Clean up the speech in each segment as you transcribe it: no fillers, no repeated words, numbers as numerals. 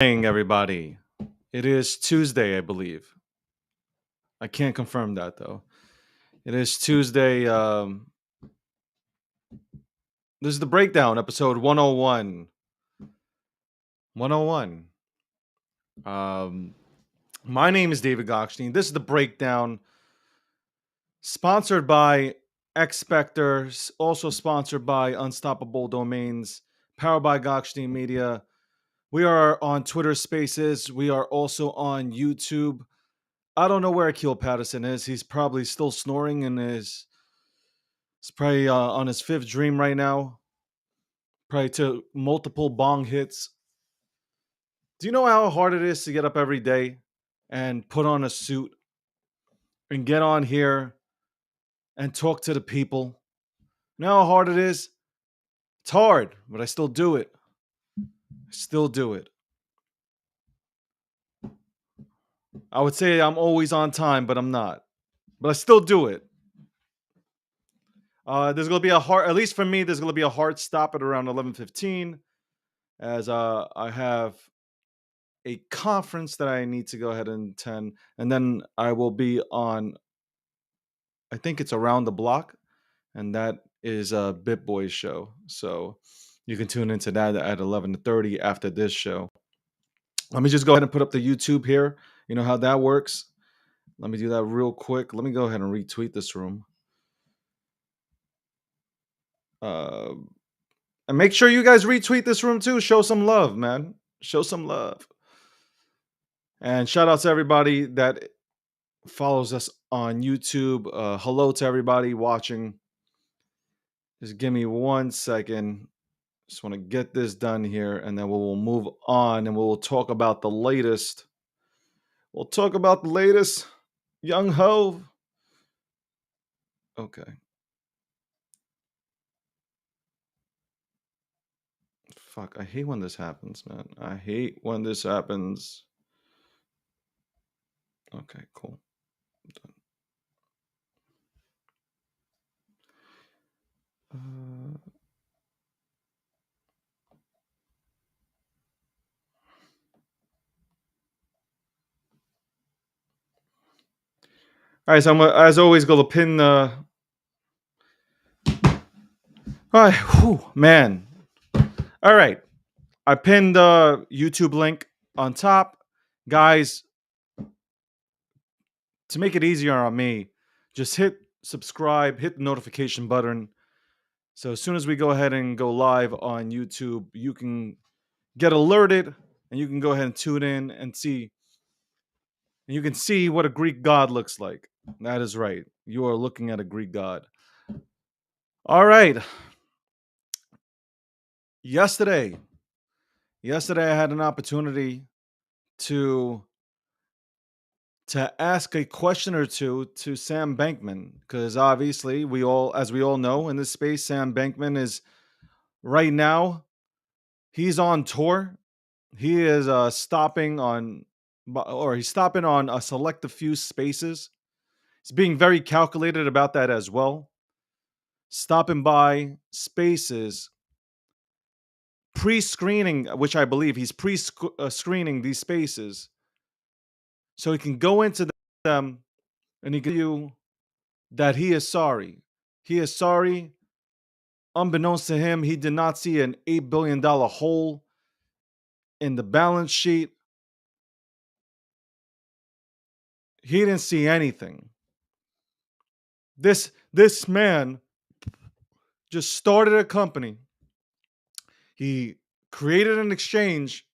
Morning, everybody. It is Tuesday, I believe. I can't confirm that though. It is Tuesday. This is the breakdown, episode 101. 101. Um, my name is David Gokhshtein. This is the breakdown, sponsored by X Spectors, also sponsored by Unstoppable Domains, powered by Gokhshtein Media. We are on Twitter Spaces. We are also on YouTube. I don't know where Akil Patterson is. He's probably still snoring in his. He's probably on his fifth dream right now. Probably took multiple bong hits. Do you know how hard it is to get up every day and put on a suit and get on here and talk to the people? You know how hard it is? It's hard, but I still do it. I still do it. I would say I'm always on time, but I'm not. But I still do it. There's gonna be a hard, at least for me, there's gonna be a hard stop at around 11:15, as I have a conference that I need to go ahead and attend, and then I will be on. I think it's Around the Block, and that is a Bit Boys show. So you can tune into that at 11:30 after this show. Let me just go ahead and put up the YouTube here. You know how that works. Let me do that real quick. Let me go ahead and retweet this room. Uh, and make sure you guys retweet this room too. Show some love, man. Show some love. And shout out to everybody that follows us on YouTube. Hello to everybody watching. Just give me 1 second. Just want to get this done here, and then we will move on, and we will talk about the latest. We'll talk about the latest. Young Ho. Okay. Fuck. I hate when this happens, man. I hate when this happens. Okay, cool. Done. All right, so I'm as always going to pin the. All right, whew, man. All right, I pinned the YouTube link on top, guys. To make it easier on me, just hit subscribe, hit the notification button. So as soon as we go ahead and go live on YouTube, you can get alerted and you can go ahead and tune in and see. And you can see what a Greek god looks like. That is right. You are looking at a Greek god. All right. Yesterday, I had an opportunity to ask a question or two to Sam Bankman, because obviously as we all know in this space, Sam Bankman is right now, he's on tour. He is he's stopping on a select few spaces. He's being very calculated about that as well. Stopping by spaces, pre-screening, which I believe he's pre-screening these spaces, so he can go into them and he can tell you that he is sorry. He is sorry. Unbeknownst to him, he did not see an $8 billion hole in the balance sheet. He didn't see anything. This man just started a company. He created an exchange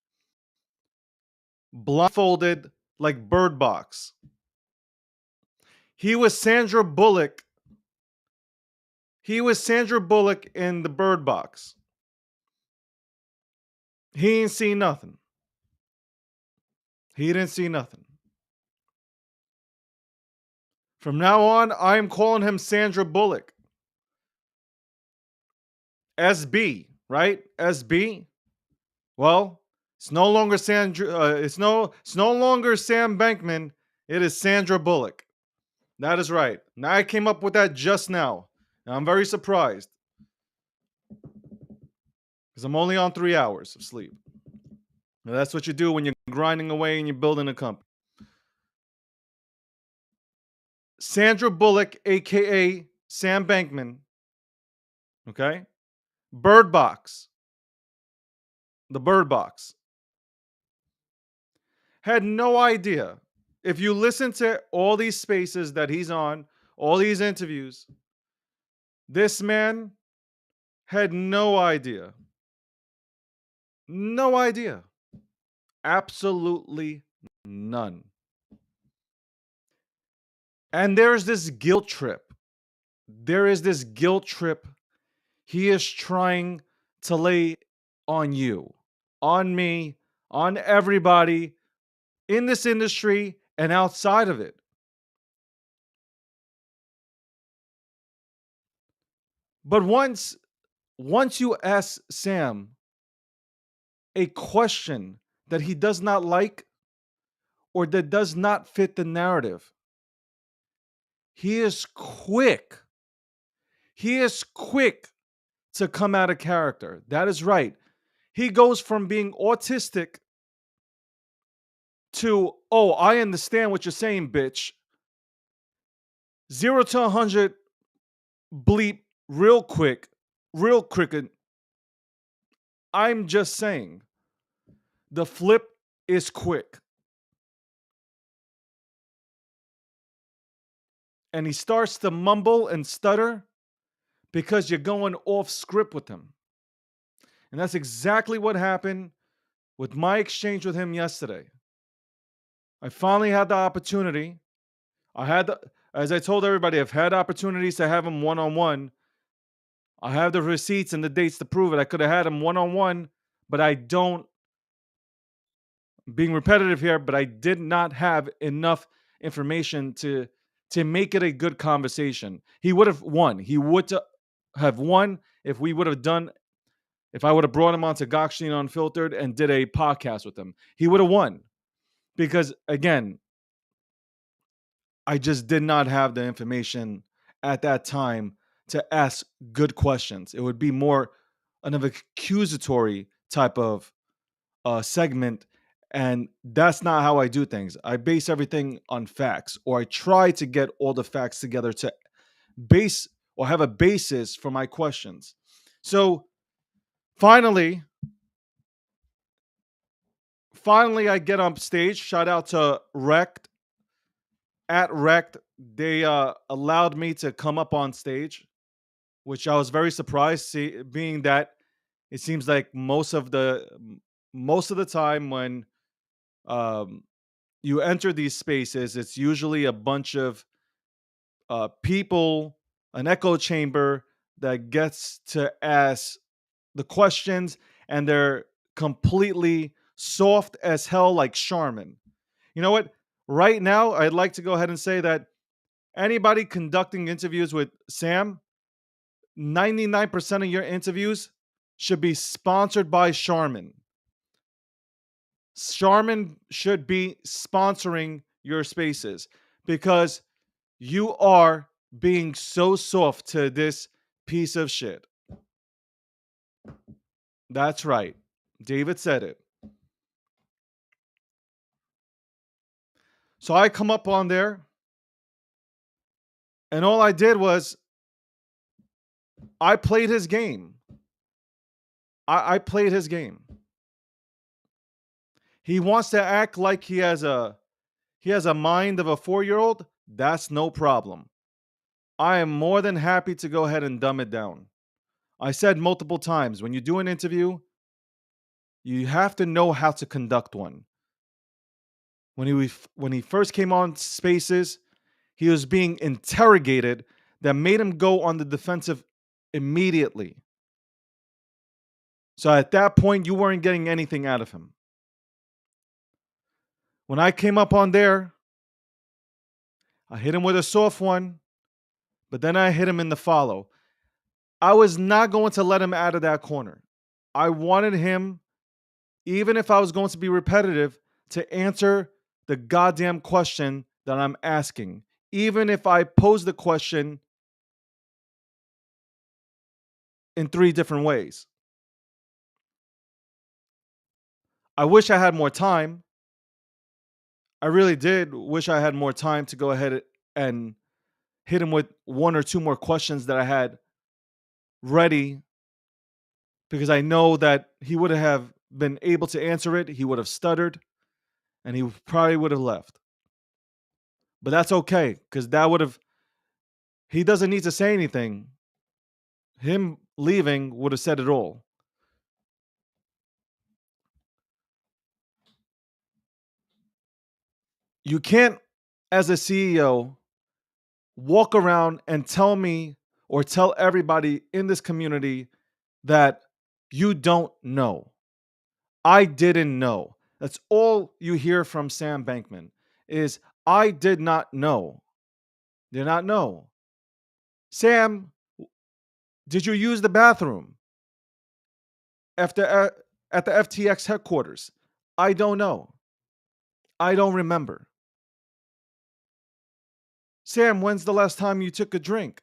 blindfolded like Bird Box. He was Sandra Bullock. He was Sandra Bullock in the Bird Box. He ain't seen nothing. He didn't see nothing. From now on, I am calling him Sandra Bullock. SB, right? SB. Well, it's no longer Sandra. It's no longer Sam Bankman. It is Sandra Bullock. That is right. Now I came up with that just now. And I'm very surprised because I'm only on 3 hours of sleep. Now, that's what you do when you're grinding away and you're building a company. Sandra Bullock, aka Sam Bankman, okay? Bird Box, the Bird Box, had no idea. If you listen to all these spaces that he's on, all these interviews, this man had no idea. No idea. Absolutely none. And there's this guilt trip. There is this guilt trip he is trying to lay on you, on me, on everybody in this industry and outside of it. But once you ask Sam a question that he does not like or that does not fit the narrative, he is quick. He is quick to come out of character. That is right. He goes from being autistic to, oh, I understand what you're saying, bitch. 0 to 100 bleep real quick, real cricket. I'm just saying. The flip is quick. And he starts to mumble and stutter because you're going off script with him. And that's exactly what happened with my exchange with him yesterday. I finally had the opportunity. As I told everybody, I've had opportunities to have him one on one. I have the receipts and the dates to prove it. I could have had him one on one, but I don't, being repetitive here, but I did not have enough information to make it a good conversation. He would have won. He would have won if we would have done, if I would have brought him onto Gokhshtein Unfiltered and did a podcast with him. He would have won. Because again, I just did not have the information at that time to ask good questions. It would be more an accusatory type of segment, and that's not how I do things. I base everything on facts, or I try to get all the facts together to base or have a basis for my questions. So finally, I get on stage. Shout out to Rect at Rect. They allowed me to come up on stage, which I was very surprised, being that it seems like most of the time when um, you enter these spaces, it's usually a bunch of people, an echo chamber that gets to ask the questions, and they're completely soft as hell, like Charmin. You know what? Right now, I'd like to go ahead and say that anybody conducting interviews with Sam, 99% of your interviews should be sponsored by Charmin. Charmin should be sponsoring your spaces because you are being so soft to this piece of shit. That's right. David said it. So I come up on there, and all I did was I played his game. I played his game. He wants to act like he has a mind of a 4-year-old. That's no problem. I am more than happy to go ahead and dumb it down. I said multiple times, when you do an interview, you have to know how to conduct one. When he first came on Spaces, he was being interrogated that made him go on the defensive immediately. So at that point, you weren't getting anything out of him. When I came up on there, I hit him with a soft one, but then I hit him in the follow. I was not going to let him out of that corner. I wanted him, even if I was going to be repetitive, to answer the goddamn question that I'm asking. Even if I pose the question in 3 different ways. I wish I had more time. I really did wish I had more time to go ahead and hit him with one or two more questions that I had ready, because I know that he would have been able to answer it. He would have stuttered and he probably would have left. But that's okay, because that would have, he doesn't need to say anything. Him leaving would have said it all. You can't, as a CEO, walk around and tell me or tell everybody in this community that you don't know. I didn't know. That's all you hear from Sam Bankman is I did not know. Did not know. Sam, did you use the bathroom after at the FTX headquarters? I don't know. I don't remember. Sam, when's the last time you took a drink?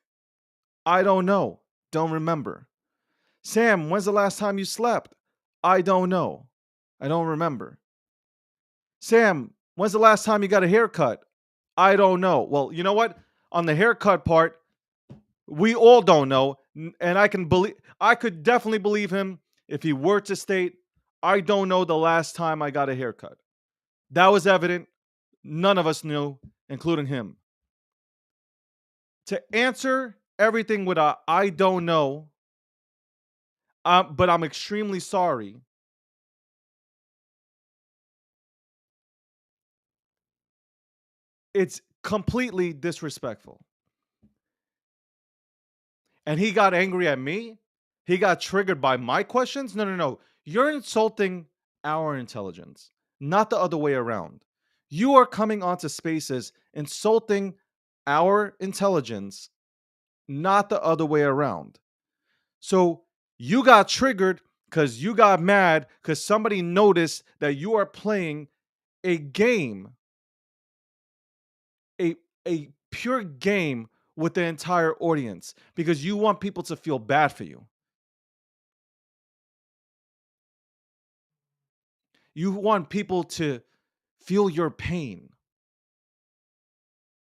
I don't know. Don't remember. Sam, when's the last time you slept? I don't know. I don't remember. Sam, when's the last time you got a haircut? I don't know. Well, you know what? On the haircut part, we all don't know. And I could definitely believe him if he were to state, I don't know the last time I got a haircut. That was evident. None of us knew, including him. To answer everything with a I don't know, but I'm extremely sorry. It's completely disrespectful. And he got angry at me. He got triggered by my questions. No, no, no. You're insulting our intelligence, not the other way around. You are coming onto spaces insulting our intelligence, not the other way around. So you got triggered because you got mad because somebody noticed that you are playing a game, a, a pure game with the entire audience because you want people to feel bad for you. You want people to feel your pain.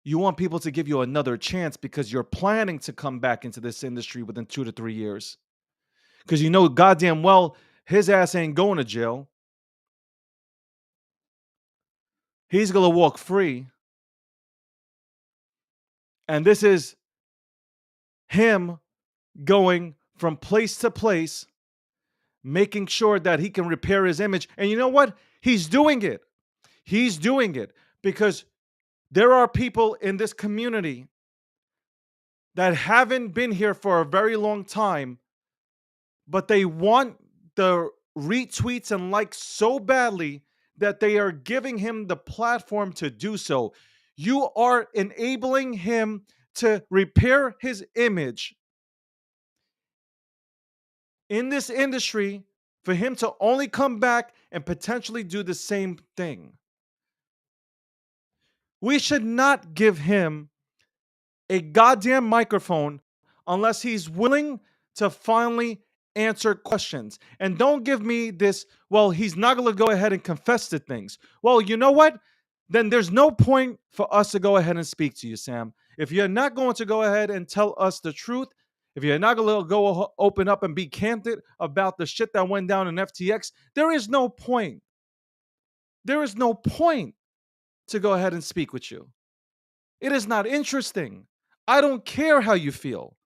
You want people to give you another chance because you're planning to come back into this industry within 2 to 3 years. Because you know goddamn well his ass ain't going to jail. He's going to walk free. And this is him going from place to place, making sure that he can repair his image. And you know what? He's doing it. He's doing it because there are people in this community that haven't been here for a very long time, but they want the retweets and likes so badly that they are giving him the platform to do so. You are enabling him to repair his image in this industry for him to only come back and potentially do the same thing. We should not give him a goddamn microphone unless he's willing to finally answer questions. And don't give me this, well, he's not going to go ahead and confess to things. Well, you know what? Then there's no point for us to go ahead and speak to you, Sam. If you're not going to go ahead and tell us the truth, if you're not going to go open up and be candid about the shit that went down in FTX, there is no point. There is no point to go ahead and speak with you. It is not interesting. I don't care how you feel.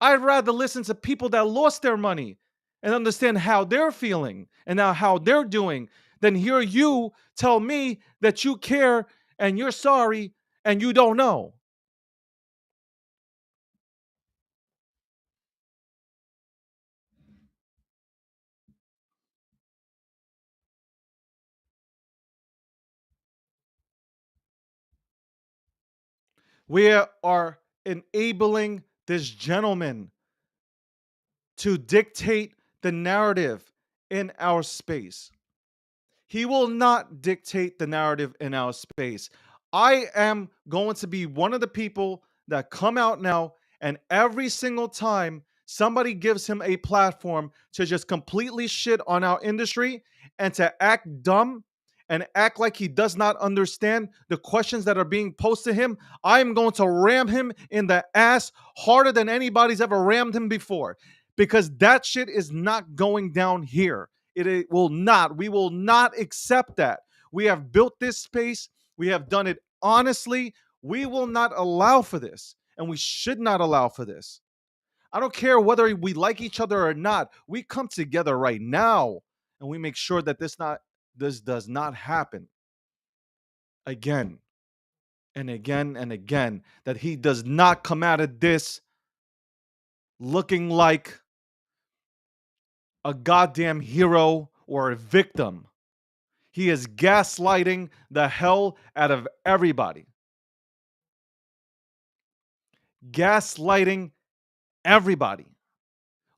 I'd rather listen to people that lost their money and understand how they're feeling and now how they're doing than hear you tell me that you care and you're sorry and you don't know. We are enabling this gentleman to dictate the narrative in our space. He will not dictate the narrative in our space. I am going to be one of the people that come out now and every single time Somebody gives him a platform to just completely shit on our industry and to act dumb and act like he does not understand the questions that are being posed to him, I'm going to ram him in the ass harder than anybody's ever rammed him before. Because that shit is not going down here. It will not. We will not accept that. We have built this space. We have done it honestly. We will not allow for this. And we should not allow for this. I don't care whether we like each other or not. We come together right now and we make sure that this does not happen again and again and again. That he does not come out of this looking like a goddamn hero or a victim. He is gaslighting the hell out of everybody. Gaslighting everybody.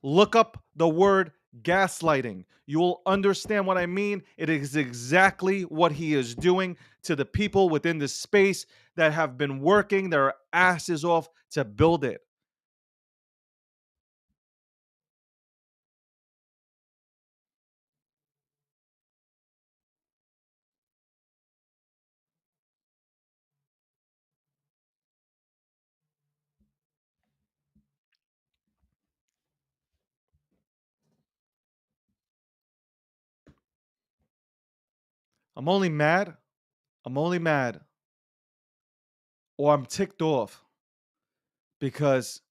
Look up the word gaslighting. You will understand what I mean. It is exactly what he is doing to the people within this space that have been working their asses off to build it. I'm only mad. I'm only mad or I'm ticked off because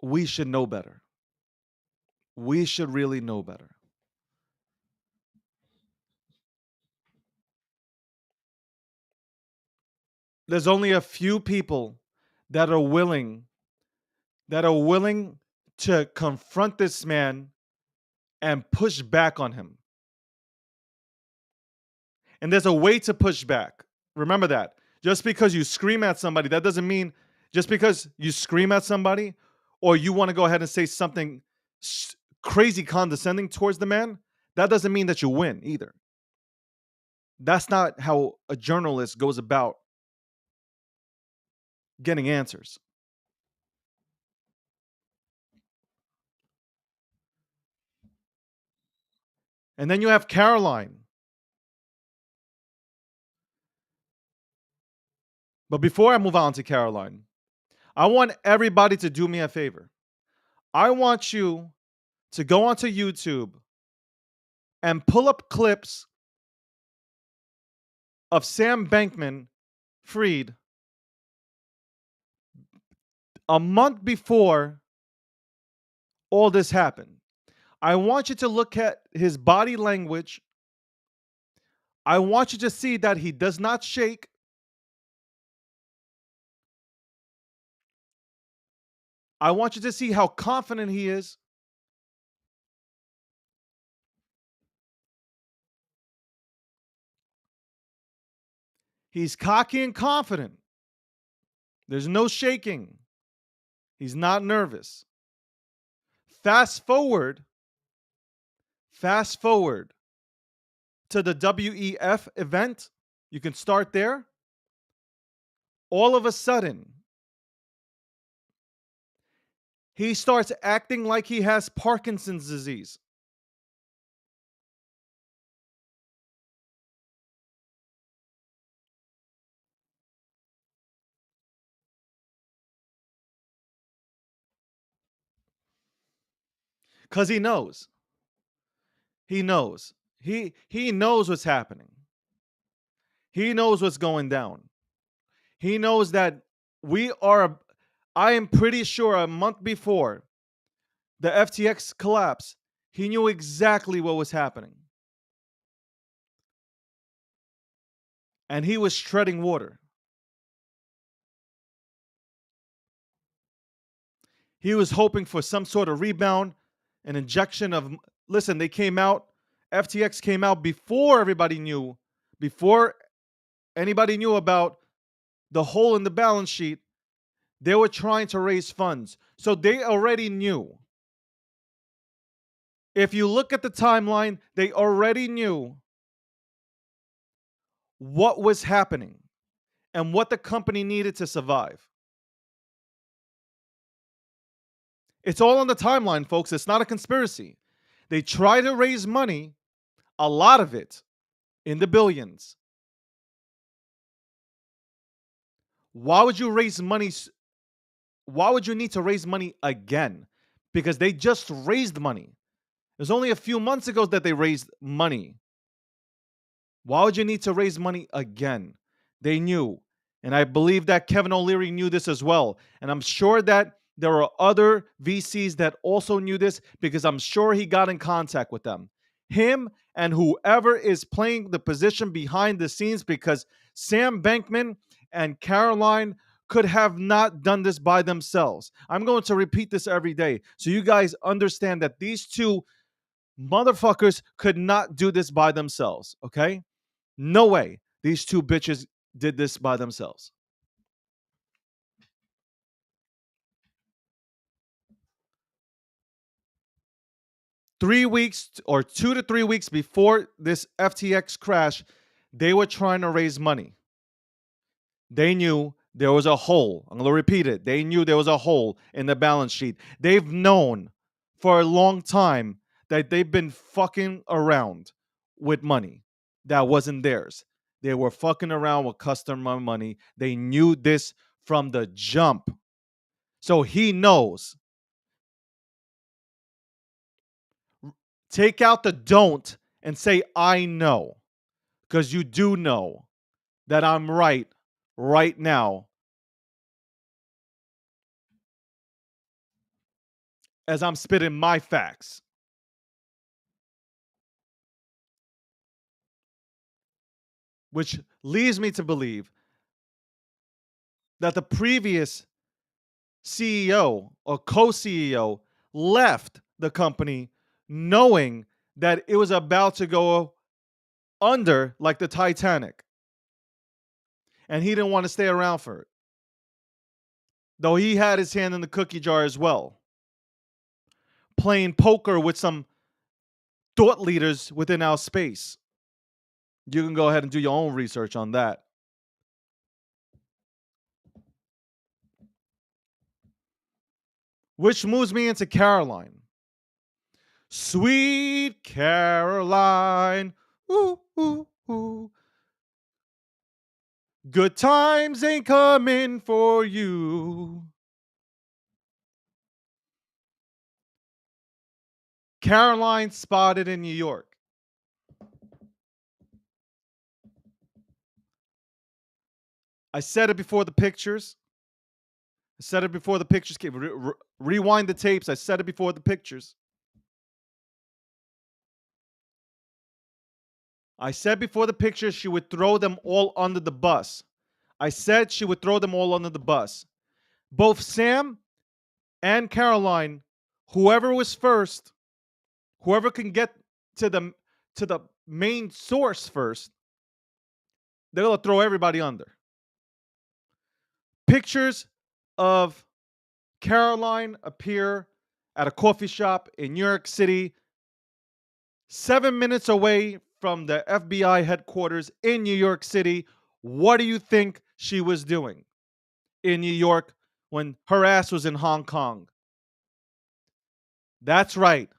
we should know better. We should really know better. There's only a few people that are willing that are willing to confront this man and push back on him. And there's a way to push back. Remember that. Just because you scream at somebody, that doesn't mean just because you scream at somebody or you want to go ahead and say something crazy condescending towards the man, that doesn't mean that you win either. That's not how a journalist goes about getting answers. And then you have Caroline. But before I move on to Caroline, I want everybody to do me a favor. I want you to go onto YouTube and pull up clips of Sam Bankman-Fried a month before all this happened. I want you to look at his body language. I want you to see that he does not shake. I want you to see how confident he is. He's cocky and confident. There's no shaking. He's not nervous. Fast forward, fast forward to the WEF event. You can start there. All of a sudden, he starts acting like he has Parkinson's disease. Because he knows. He knows. He knows what's happening. He knows what's going down. He knows that we are I am pretty sure a month before the FTX collapse, he knew exactly what was happening. And he was treading water. He was hoping for some sort of rebound, an injection of listen, they came out, FTX came out before anybody knew about the hole in the balance sheet. They were trying to raise funds. So they already knew. If you look at the timeline, they already knew what was happening and what the company needed to survive. It's all on the timeline, folks. It's not a conspiracy. They try to raise money, a lot of it in the billions. Why would you raise money? Why would you need to raise money again? Because they just raised money. It was only a few months ago that they raised money. Why would you need to raise money again? They knew. And I believe that Kevin O'Leary knew this as well. And I'm sure that there are other VCs that also knew this because I'm sure he got in contact with them. Him and whoever is playing the position behind the scenes, because Sam Bankman and Caroline could have not done this by themselves. I'm going to repeat this every day so you guys understand that these two motherfuckers could not do this by themselves, okay? No way these two bitches did this by themselves. 3 weeks or 2 to 3 weeks before this FTX crash, they were trying to raise money. They knew there was a hole. I'm going to repeat it. They knew there was a hole in the balance sheet. They've known for a long time that they've been fucking around with money that wasn't theirs. They were fucking around with customer money. They knew this from the jump. So he knows. Take out the don't and say, I know. Because you do know that I'm right now, as I'm spitting my facts. Which leads me to believe that the previous CEO or co CEO left the company knowing that it was about to go under like the Titanic. And he didn't want to stay around for it. Though he had his hand in the cookie jar as well, playing poker with some thought leaders within our space. You can go ahead and do your own research on that. Which moves me into Caroline. Sweet Caroline. Ooh, ooh, ooh. Good times ain't coming for you. Caroline spotted in New York. I said it before the pictures. I said it before the pictures came. Rewind the tapes. I said it before the pictures. I said before the pictures she would throw them all under the bus. I said she would throw them all under the bus. Both Sam and Caroline, whoever was first, whoever can get to the main source first, they're gonna throw everybody under. Pictures of Caroline appear at a coffee shop in New York City, 7 minutes away from the FBI headquarters in New York City. What do you think she was doing in New York when her ass was in Hong Kong? That's right.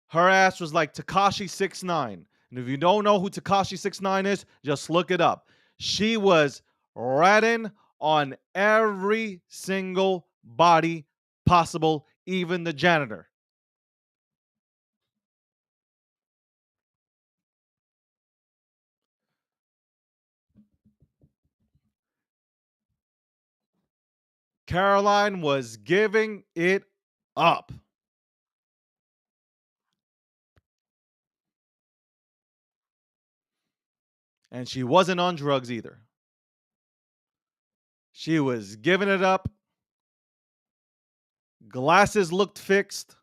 Her ass was like Tekashi 69. And if you don't know who Tekashi 69 is, just look it up. She was ratting on every single body possible, even the janitor. Caroline was giving it up. And she wasn't on drugs either. She was giving it up. Glasses looked fixed.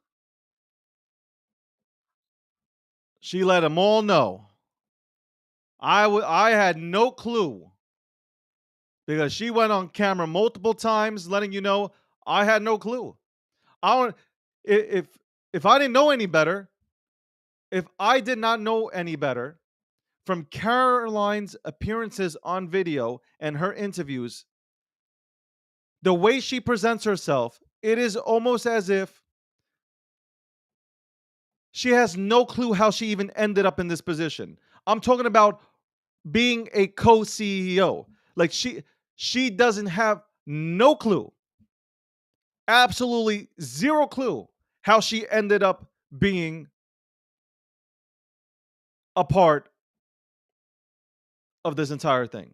She let them all know. I had no clue because she went on camera multiple times letting you know I had no clue. I don't if if I didn't know any better, if I did not know any better from Caroline's appearances on video and her interviews, the way she presents herself It is almost as if she has no clue how she even ended up in this position. I'm talking about being a co-CEO. Like she doesn't have no clue, absolutely zero clue how she ended up being a part of this entire thing.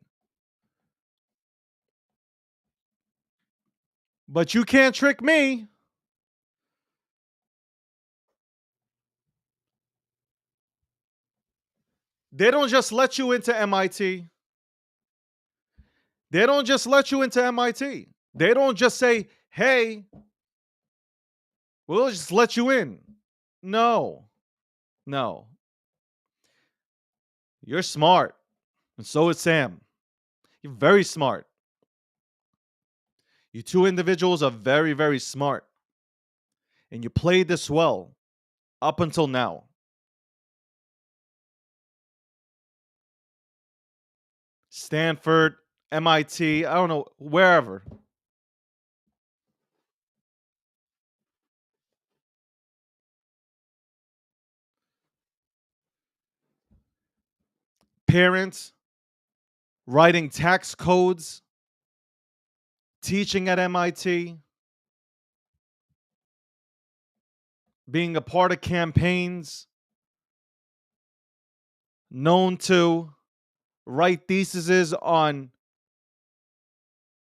But you can't trick me. They don't just let you into MIT. They don't just let you into MIT. They don't just say, hey, we'll just let you in. No, no. You're smart. And so is Sam. You're very smart. You two individuals are very, very smart. And you played this well up until now. Stanford, MIT, I don't know, wherever. Parents writing tax codes, teaching at MIT, being a part of campaigns, known to write theses on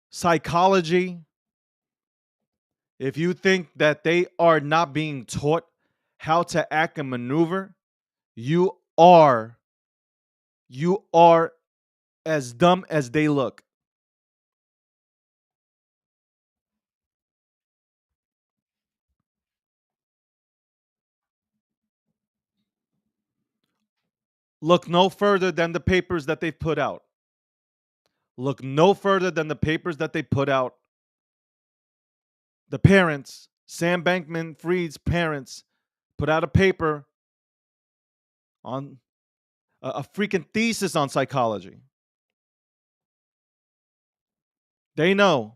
psychology. If you think that they are not being taught how to act and maneuver, you are you are as dumb as they look. Look no further than the papers that they've put out. Look no further than the papers that they put out. The parents, Sam Bankman-Fried's parents, put out a paper on a freaking thesis on psychology. They know.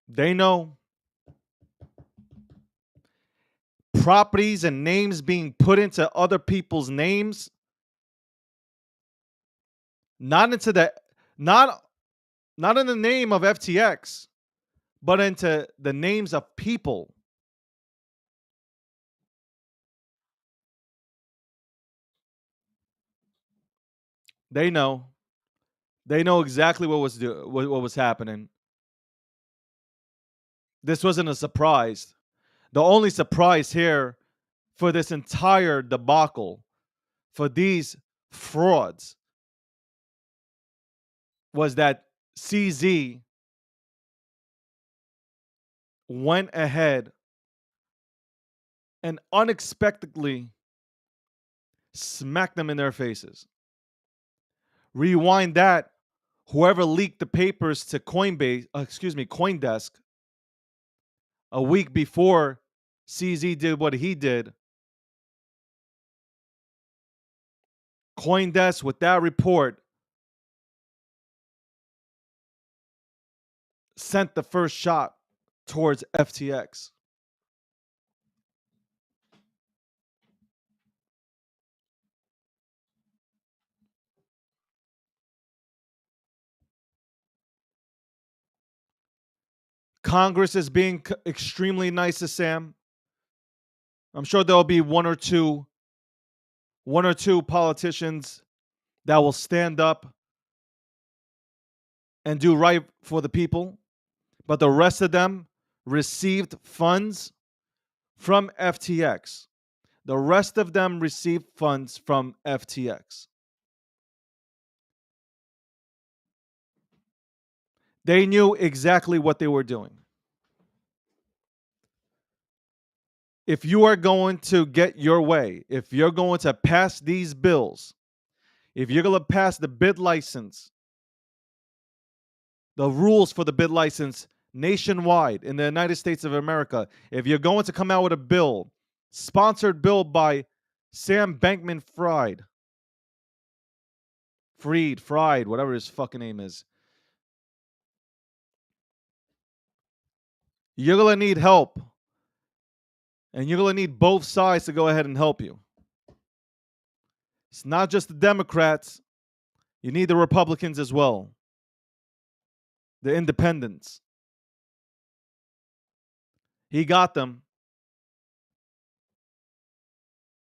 They know properties and names being put into other people's names, not into the not not in the name of FTX, but into the names of people. They know. They know exactly what was happening. This wasn't a surprise. The only surprise here for this entire debacle, for these frauds, was that CZ went ahead and unexpectedly smacked them in their faces. Rewind that, whoever leaked the papers to CoinDesk a week before CZ did what he did, CoinDesk with that report sent the first shot towards FTX. Congress is being extremely nice to Sam. I'm sure there'll be one or two politicians that will stand up and do right for the people, but the rest of them received funds from FTX. The rest of them received funds from FTX. They knew exactly what they were doing. If you are going to get your way, if you're going to pass these bills, if you're going to pass the bid license, the rules for the bid license nationwide in the United States of America, if you're going to come out with a bill, sponsored bill by Sam Bankman-Fried, Fried, whatever his fucking name is, You're going to need help, and you're going to need both sides to go ahead and help you. It's not just the Democrats, you need the Republicans as well, the independents. He got them.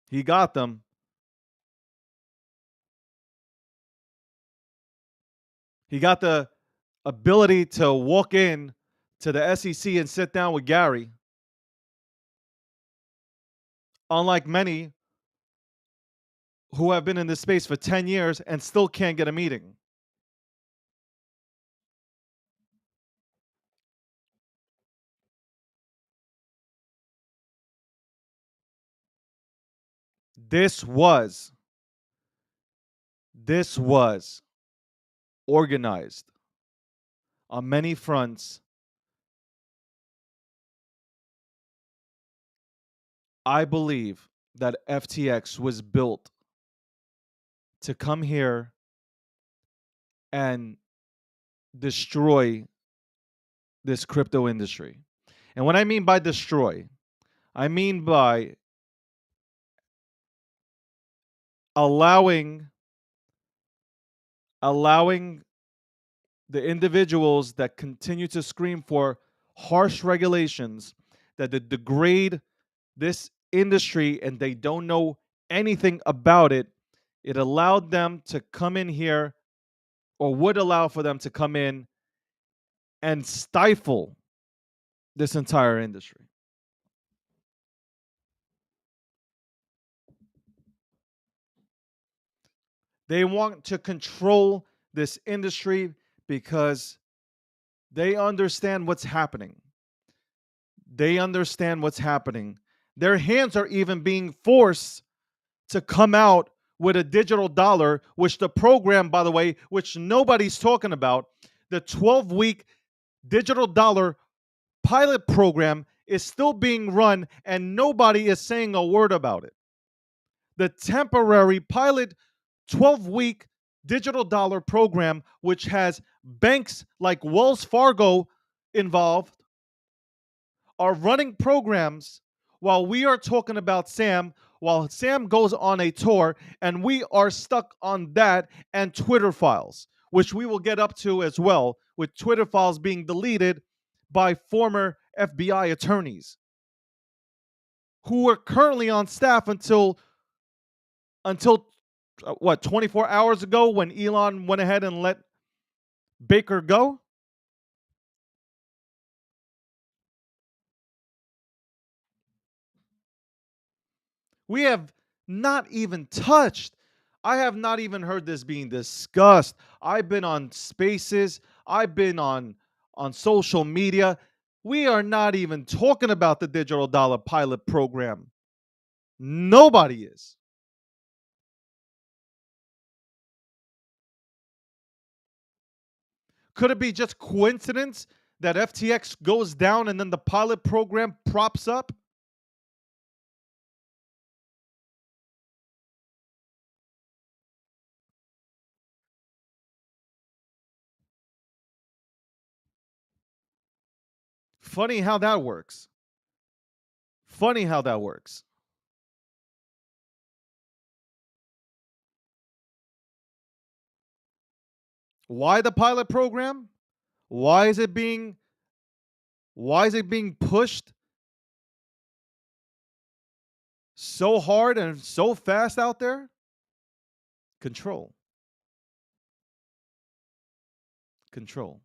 He got them. He got the ability to walk in to the SEC and sit down with Gary, unlike many who have been in this space for 10 years and still can't get a meeting. This was this was organized on many fronts. I believe that FTX was built to come here and destroy this crypto industry. And what I mean by destroy, I mean by allowing allowing the individuals that continue to scream for harsh regulations that degrade this industry and they don't know anything about it. It allowed them to come in here, or would allow for them to come in and stifle this entire industry. They want to control this industry because they understand what's happening. They understand what's happening. Their hands are even being forced to come out with a digital dollar, which the program, by the way, which nobody's talking about, the 12-week digital dollar pilot program is still being run and nobody is saying a word about it. The temporary pilot 12-week digital dollar program, which has banks like Wells Fargo involved, are running programs while we are talking about Sam, while Sam goes on a tour, and we are stuck on that and Twitter files, which we will get up to as well, with Twitter files being deleted by former FBI attorneys who are currently on staff until what, 24 hours ago, when Elon went ahead and let Baker go. We have not even touched. I have not even heard this being discussed. I've been on spaces, I've been on social media. We are not even talking about the digital dollar pilot program. Nobody is. Could it be just coincidence that FTX goes down and then the pilot program props up? Funny how that works. Funny how that works. Why the pilot program? Why is it being why is it being pushed so hard and so fast out there? Control. Control.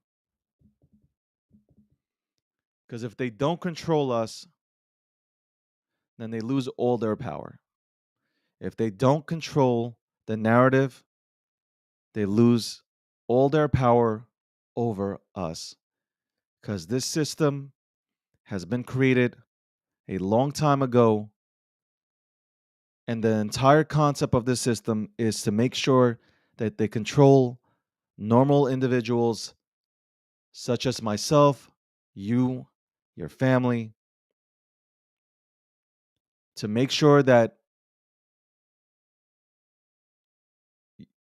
Because if they don't control us, then they lose all their power. If they don't control the narrative, they lose all their power over us. Because this system has been created a long time ago. And the entire concept of this system is to make sure that they control normal individuals such as myself, you, your family, to make sure that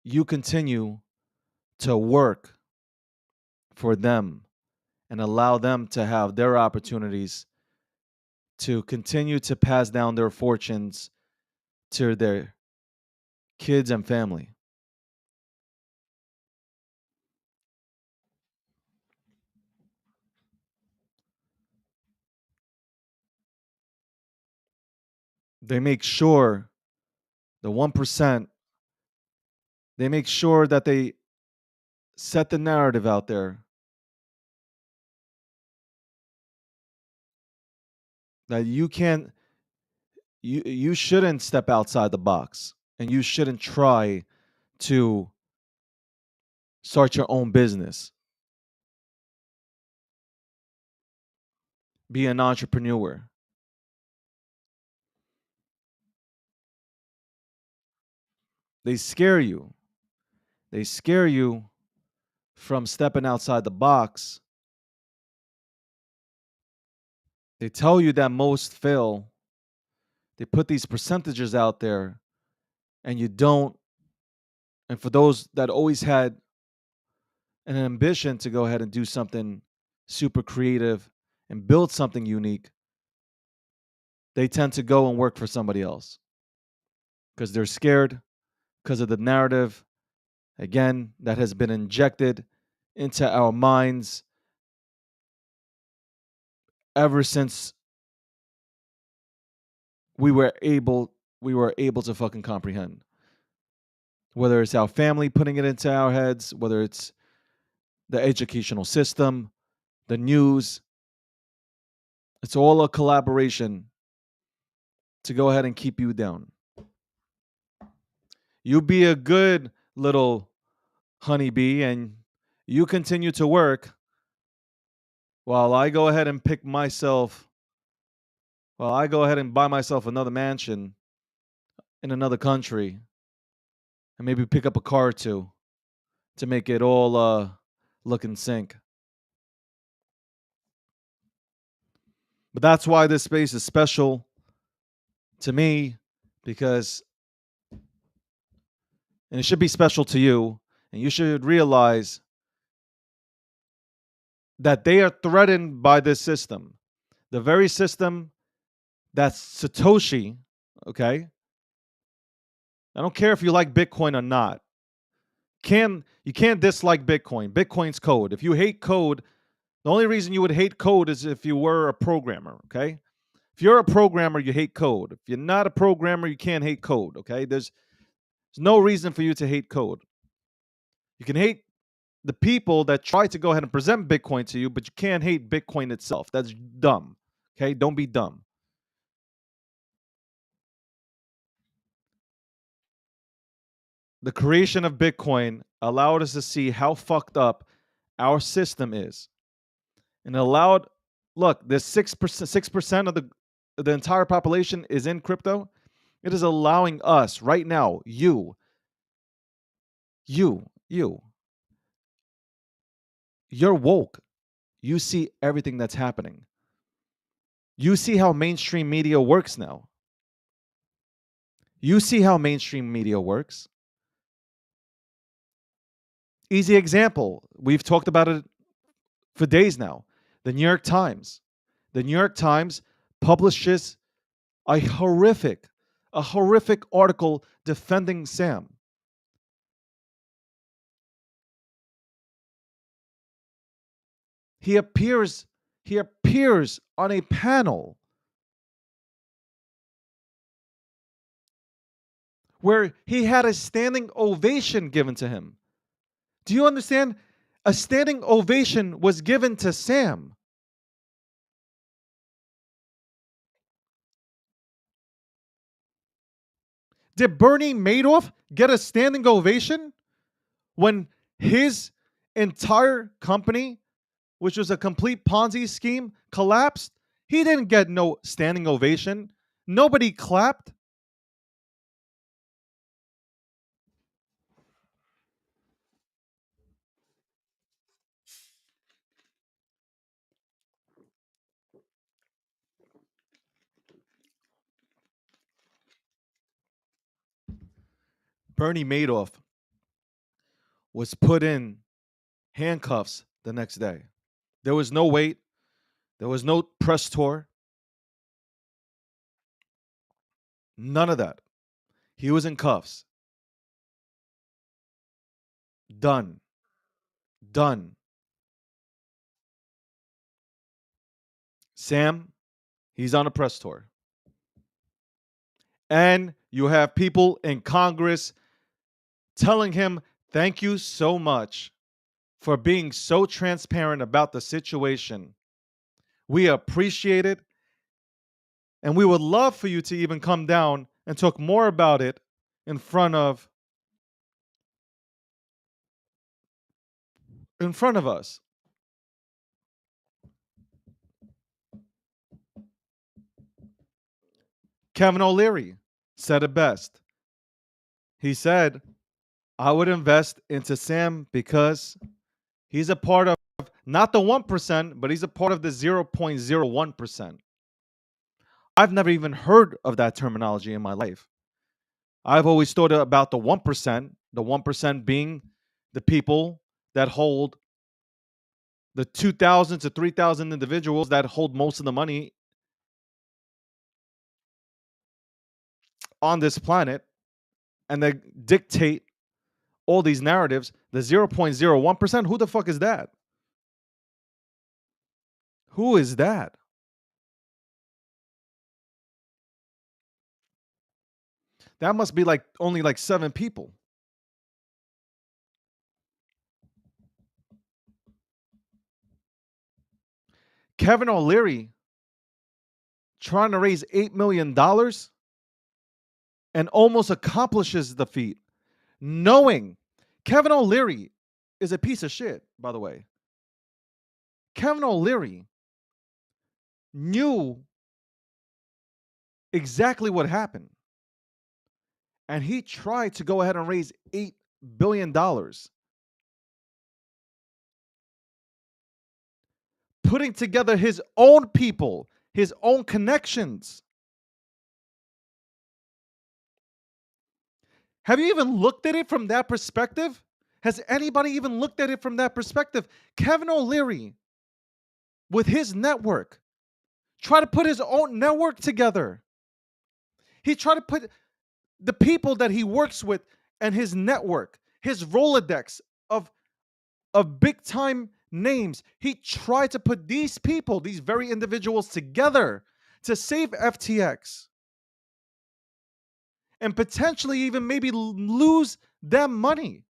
you continue to work for them and allow them to have their opportunities to continue to pass down their fortunes to their kids and family. They make sure, the 1%, they make sure that they set the narrative out there that you shouldn't step outside the box and you shouldn't try to start your own business, be an entrepreneur. They scare you. They scare you from stepping outside the box. They tell you that most fail. They put these percentages out there and you don't. And for those that always had an ambition to go ahead and do something super creative and build something unique, they tend to go and work for somebody else because they're scared, because of the narrative, again, that has been injected into our minds ever since we were able we were able to fucking comprehend. Whether it's our family putting it into our heads, whether it's the educational system, the news, it's all a collaboration to go ahead and keep you down. You be a good little honeybee and you continue to work while I go ahead and I go ahead and buy myself another mansion in another country and maybe pick up a car or two to make it all look in sync. But that's why this space is special to me, because, and it should be special to you, and you should realize that they are threatened by this system. The very system that Satoshi, okay? I don't care if you like Bitcoin or not. You can't dislike Bitcoin. Bitcoin's code. If you hate code, the only reason you would hate code is if you were a programmer, okay? If you're a programmer, you hate code. If you're not a programmer, you can't hate code, okay? There's no reason for you to hate code. You can hate the people that try to go ahead and present Bitcoin to you, but you can't hate Bitcoin itself. That's dumb. Okay? Don't be dumb. The creation of Bitcoin allowed us to see how fucked up our system is. And allowed, look, there's 6% of the entire population is in crypto. It is allowing us right now, you, you're woke. You see everything that's happening. You see how mainstream media works now. You see how mainstream media works. Easy example. We've talked about it for days now. The New York Times. The New York Times publishes a horrific article defending Sam. He appears on a panel where he had a standing ovation given to him. Do you understand? A standing ovation was given to Sam. Did Bernie Madoff get a standing ovation when his entire company, which was a complete Ponzi scheme, collapsed? He didn't get no standing ovation. Nobody clapped. Bernie Madoff was put in handcuffs the next day. There was no wait. There was no press tour. None of that. He was in cuffs. Done. Done. Sam, he's on a press tour. And you have people in Congress telling him, thank you so much for being so transparent about the situation. We appreciate it. And we would love for you to even come down and talk more about it in front of us. Kevin O'Leary said it best. He said, I would invest into Sam because he's a part of not the 1%, but he's a part of the 0.01%. I've never even heard of that terminology in my life. I've always thought about the 1% being the people that hold the 2,000 to 3,000 individuals that hold most of the money on this planet and they dictate all these narratives. The 0.01%, who the fuck is that? Who is that? That must be like only like 7 people. Kevin O'Leary trying to raise $8 million and almost accomplishes the feat, knowing Kevin O'Leary is a piece of shit, by the way. Kevin O'Leary knew exactly what happened. And he tried to go ahead and raise $8 billion, putting together his own people, his own connections. Have you even looked at it from that perspective? Has anybody even looked at it from that perspective? Kevin O'Leary, with his network, tried to put his own network together. He tried to put the people that he works with and his network, his Rolodex of big time names. He tried to put these people, these very individuals together to save FTX and potentially even maybe lose them money.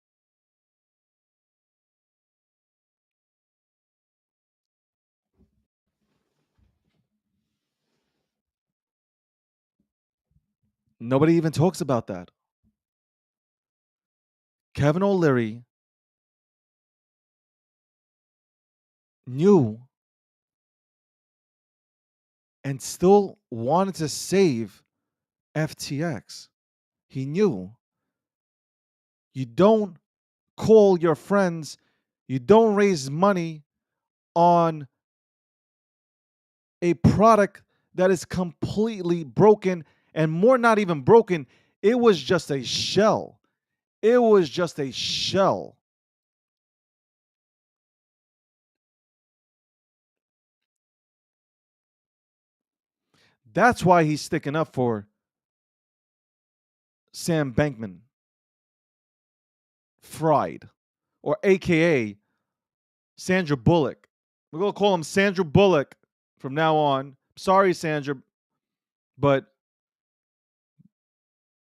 Nobody even talks about that. Kevin O'Leary knew and still wanted to save FTX. He knew you don't call your friends, you don't raise money on a product that is completely broken, and more not even broken, it was just a shell. It was just a shell. That's why he's sticking up for Sam Bankman-Fried, or AKA Sandra Bullock. We're going to call him Sandra Bullock from now on. Sorry, Sandra, but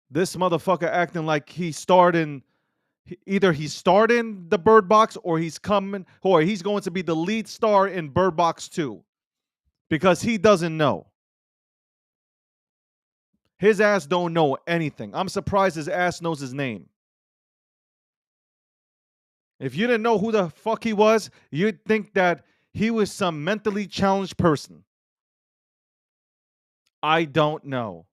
this motherfucker acting like he starred in, either he starred in the Bird Box or he's coming, or he's going to be the lead star in Bird Box 2, because he doesn't know. His ass don't know anything. I'm surprised his ass knows his name. If you didn't know who the fuck he was, you'd think that he was some mentally challenged person. I don't know.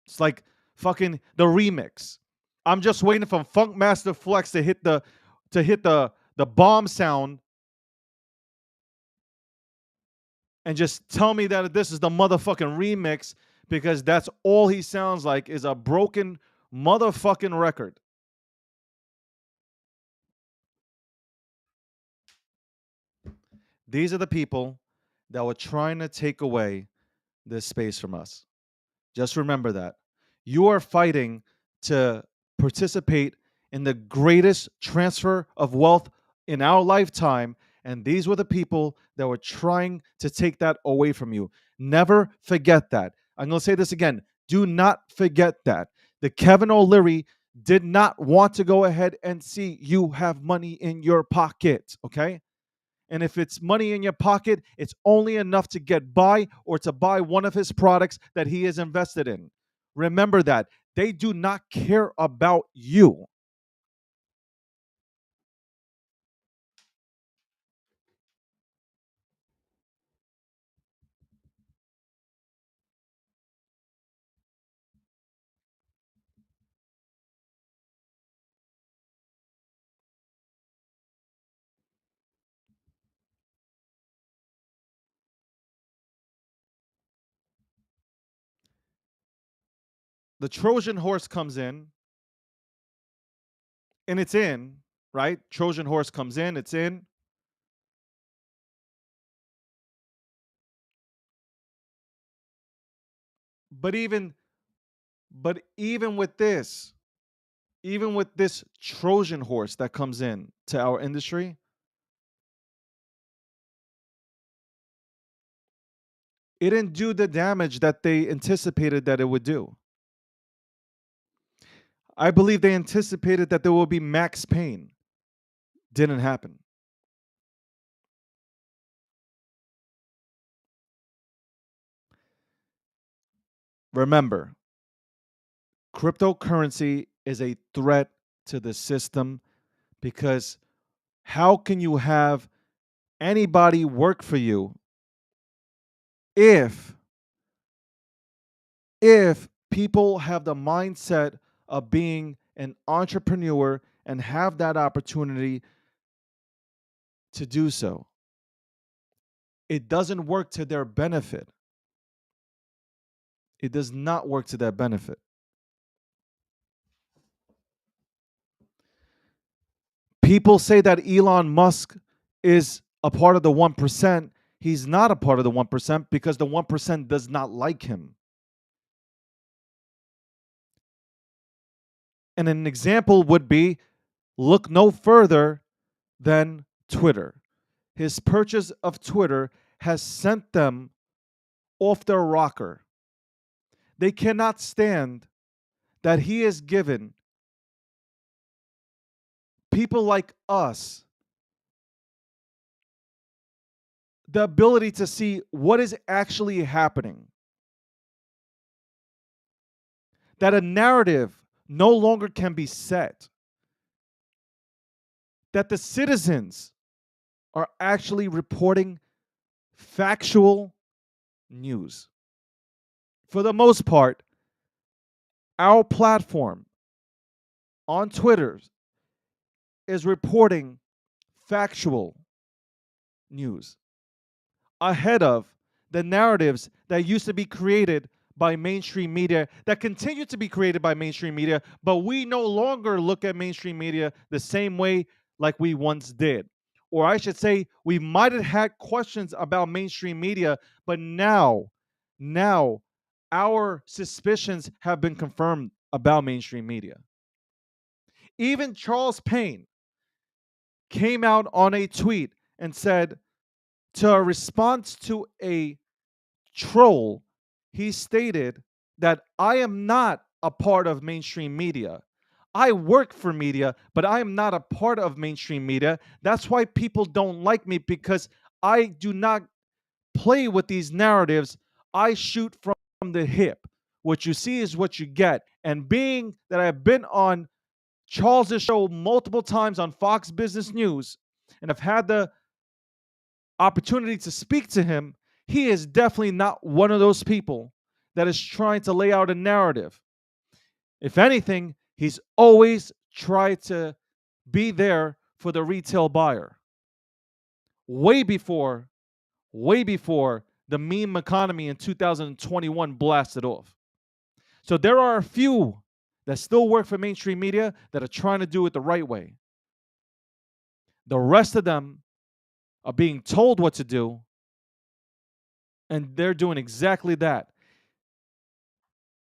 It's like fucking the remix. I'm just waiting for Funkmaster Flex to hit the bomb sound and just tell me that this is the motherfucking remix, because that's all he sounds like is a broken motherfucking record. These are the people that were trying to take away this space from us. Just remember that. You are fighting to participate in the greatest transfer of wealth in our lifetime. And these were the people that were trying to take that away from you. Never forget that. I'm going to say this again. Do not forget that. The Kevin O'Leary did not want to go ahead and see you have money in your pocket. Okay. And if it's money in your pocket, it's only enough to get by or to buy one of his products that he is invested in. Remember that. They do not care about you. The Trojan horse comes in and it's in, right? Trojan horse comes in, it's in. But even but even with this Trojan horse that comes in to our industry, it didn't do the damage that they anticipated that it would do. I believe they anticipated that there will be max pain. Didn't happen. Remember, cryptocurrency is a threat to the system because how can you have anybody work for you if people have the mindset of being an entrepreneur and have that opportunity to do so? It doesn't work to their benefit. It does not work to their benefit. People say that Elon Musk is a part of the 1%. He's not a part of the 1% because the 1% does not like him. And an example would be look no further than Twitter. His purchase of Twitter has sent them off their rocker. They cannot stand that he has given people like us the ability to see what is actually happening. That a narrative no longer can be set. That the citizens are actually reporting factual news. For the most part, our platform on Twitter is reporting factual news ahead of the narratives that used to be created by mainstream media, that continue to be created by mainstream media, but we no longer look at mainstream media the same way like we once did. Or I should say, we might have had questions about mainstream media, but now our suspicions have been confirmed about mainstream media. Even Charles Payne came out on a tweet and said, to a response to a troll, he stated that I am not a part of mainstream media. I work for media, but I am not a part of mainstream media. That's why people don't like me because I do not play with these narratives. I shoot from the hip. What you see is what you get. And being that I've been on Charles's show multiple times on Fox Business News and I've had the opportunity to speak to him, he is definitely not one of those people that is trying to lay out a narrative. If anything, he's always tried to be there for the retail buyer. Way before, way before the meme economy in 2021 blasted off. So there are a few that still work for mainstream media that are trying to do it the right way. The rest of them are being told what to do, and they're doing exactly that.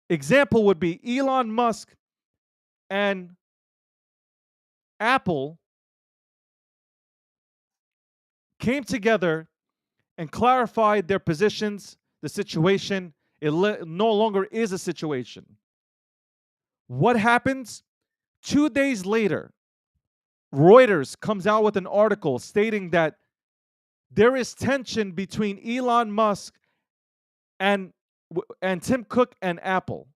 Example would be Elon Musk and Apple came together and clarified their positions, the situation. No longer is a situation. What happens? 2 days later, Reuters comes out with an article stating that there is tension between Elon Musk and Tim Cook and Apple.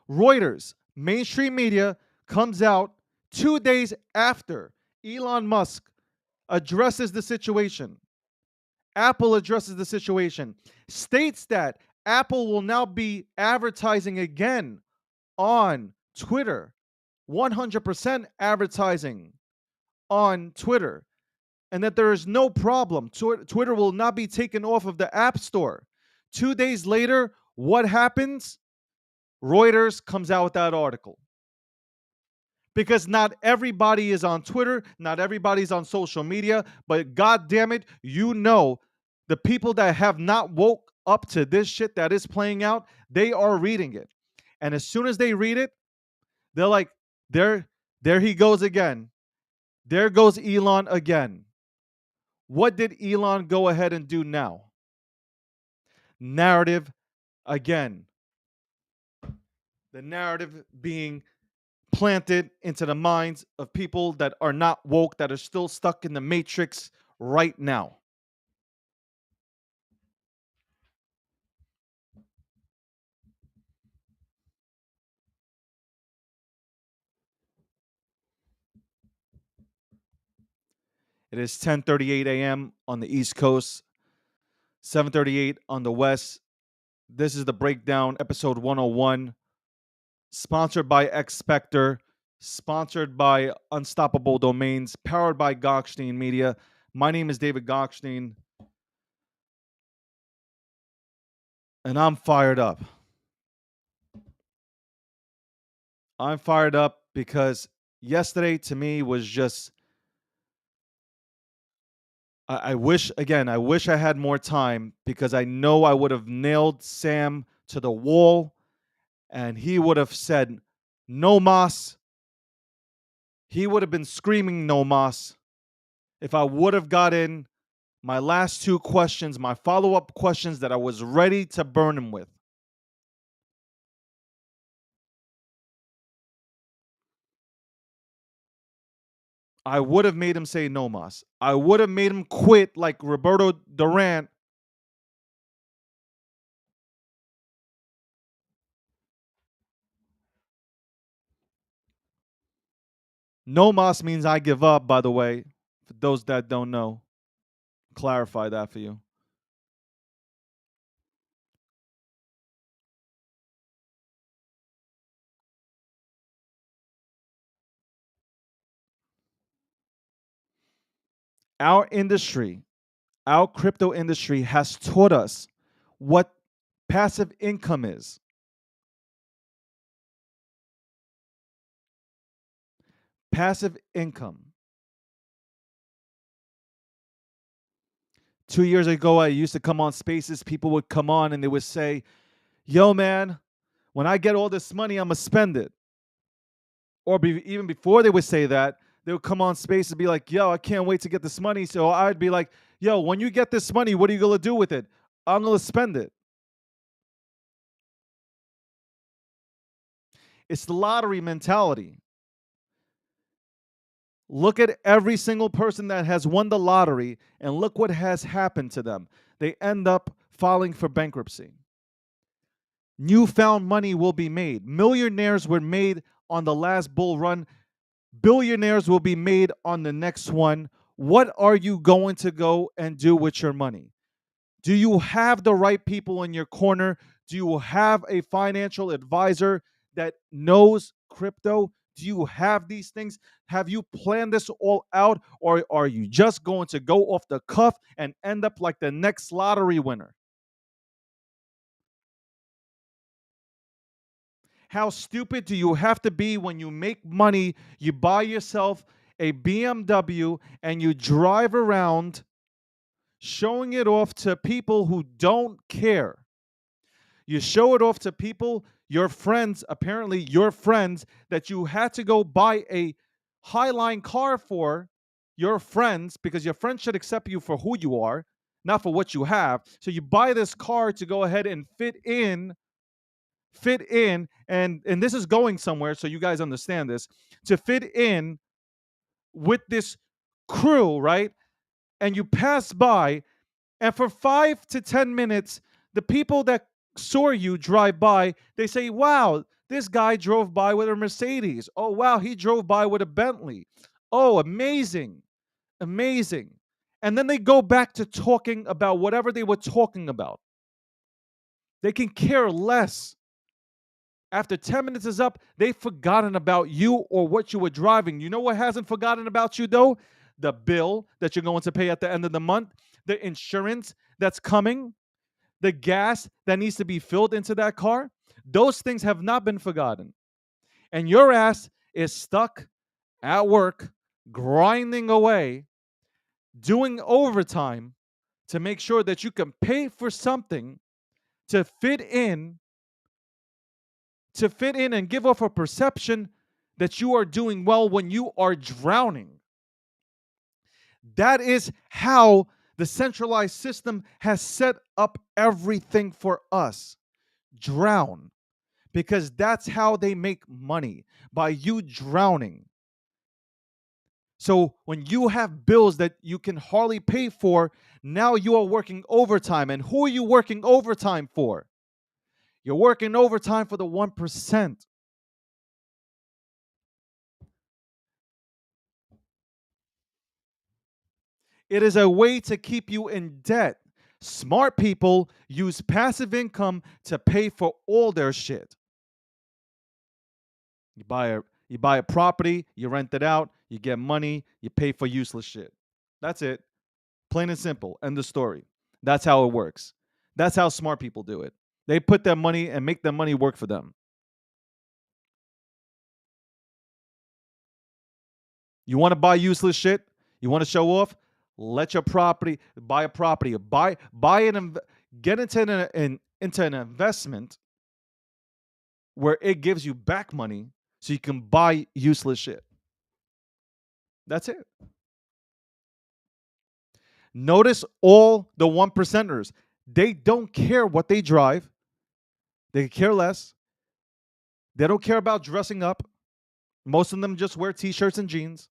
Reuters, mainstream media, comes out 2 days after Elon Musk addresses the situation. Apple addresses the situation, states that Apple will now be advertising again on Twitter, 100% advertising on Twitter, and that there is no problem. Twitter will not be taken off of the App Store. 2 days later, what happens? Reuters comes out with that article. Because not everybody is on Twitter, not everybody's on social media, but god damn it, the people that have not woke up to this shit that is playing out, they are reading it. And as soon as they read it, they're like, there he goes again. There goes Elon again. What did Elon go ahead and do now? Narrative again. The narrative being planted into the minds of people that are not woke, that are still stuck in the matrix right now. It is 10:38 a.m. on the East Coast, 7:38 on the West. This is the Breakdown, episode 101, sponsored by X Spectre, sponsored by Unstoppable Domains, powered by Gokhshtein Media. My name is David Gokhshtein, and I'm fired up. I'm fired up because yesterday to me was just I wish I had more time because I know I would have nailed Sam to the wall and he would have said no mas. He would have been screaming no mas if I would have got in my last two questions, my follow-up questions that I was ready to burn him with. I would have made him say no mas. I would have made him quit like Roberto Durant. No mas means I give up, by the way, for those that don't know. Clarify that for you. Our industry, our crypto industry has taught us what passive income is. Passive income. 2 years ago, I used to come on spaces. People would come on and they would say, yo, man, when I get all this money, I'm going to spend it. Or even before they would say that, they would come on space and be like, yo, I can't wait to get this money. So I'd be like, yo, when you get this money, what are you going to do with it? I'm going to spend it. It's the lottery mentality. Look at every single person that has won the lottery and look what has happened to them. They end up filing for bankruptcy. Newfound money will be made. Millionaires were made on the last bull run. Billionaires will be made on the next one. What are you going to go and do with your money? Do you have the right people in your corner? Do you have a financial advisor that knows crypto? Do you have these things? Have you planned this all out? Or are you just going to go off the cuff and end up like the next lottery winner? How stupid do you have to be when you make money, you buy yourself a BMW and you drive around showing it off to people who don't care? You show it off to people, your friends, apparently your friends, that you had to go buy a highline car for your friends because your friends should accept you for who you are, not for what you have. So you buy this car to go ahead and fit in, and this is going somewhere, so you guys understand this, to fit in with this crew, right? And you pass by, and for 5 to 10 minutes, the people that saw you drive by, they say, wow, this guy drove by with a Mercedes. Oh, wow, he drove by with a Bentley. Oh, amazing. Amazing. And then they go back to talking about whatever they were talking about. They can care less. After 10 minutes is up, they've forgotten about you or what you were driving. You know what hasn't forgotten about you, though? The bill that you're going to pay at the end of the month, the insurance that's coming, the gas that needs to be filled into that car. Those things have not been forgotten. And your ass is stuck at work, grinding away, doing overtime to make sure that you can pay for something to fit in and give off a perception that you are doing well when you are drowning. That is how the centralized system has set up everything for us. Drown. Because that's how they make money, by you drowning. So when you have bills that you can hardly pay for, now you are working overtime. And who are you working overtime for? You're working overtime for the 1%. It is a way to keep you in debt. Smart people use passive income to pay for all their shit. You buy a property, you rent it out, you get money, you pay for useless shit. That's it. Plain and simple. End of story. That's how it works. That's how smart people do it. They put their money and make their money work for them. You want to buy useless shit? You want to show off? Let your property buy a property. Buy an get into an investment where it gives you back money so you can buy useless shit. That's it. Notice all the one percenters. They don't care what they drive. They care less. They don't care about dressing up. Most of them just wear t-shirts and jeans.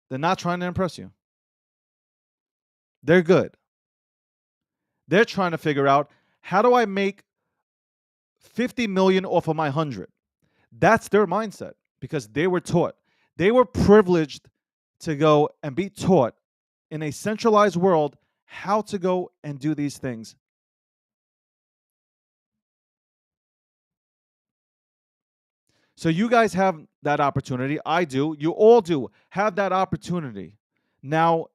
They're not trying to impress you. They're good. They're trying to figure out, how do I make 50 million off of my 100? That's their mindset because they were taught. They were privileged to go and be taught in a centralized world how to go and do these things. So you guys have that opportunity. I do. You all do have that opportunity now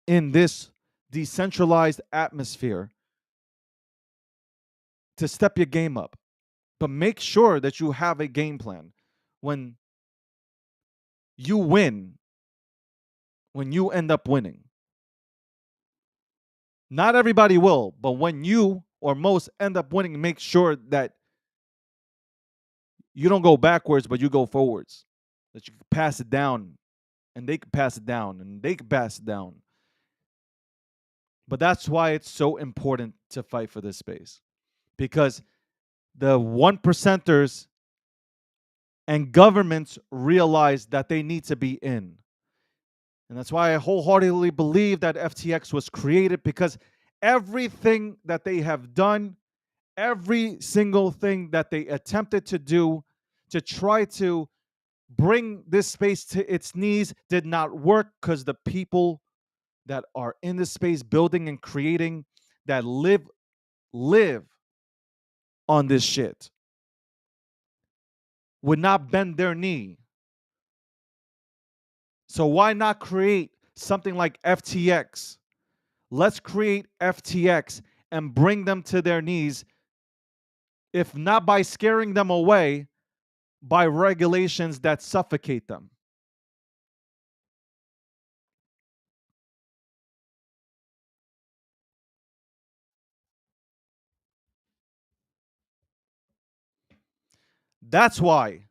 in this decentralized atmosphere to step your game up. But make sure that you have a game plan. When you win, when you end up winning. Not everybody will, but when you or most end up winning, make sure that you don't go backwards, but you go forwards. That you can pass it down, and they can pass it down, and they can pass it down. But that's why it's so important to fight for this space. Because the one percenters and governments realize that they need to be in. And that's why I wholeheartedly believe that FTX was created, because everything that they have done, every single thing that they attempted to do to try to bring this space to its knees did not work, because the people that are in this space building and creating, that live on this shit, would not bend their knee. So why not create something like FTX? Let's create FTX and bring them to their knees if not by scaring them away, by regulations that suffocate them. That's why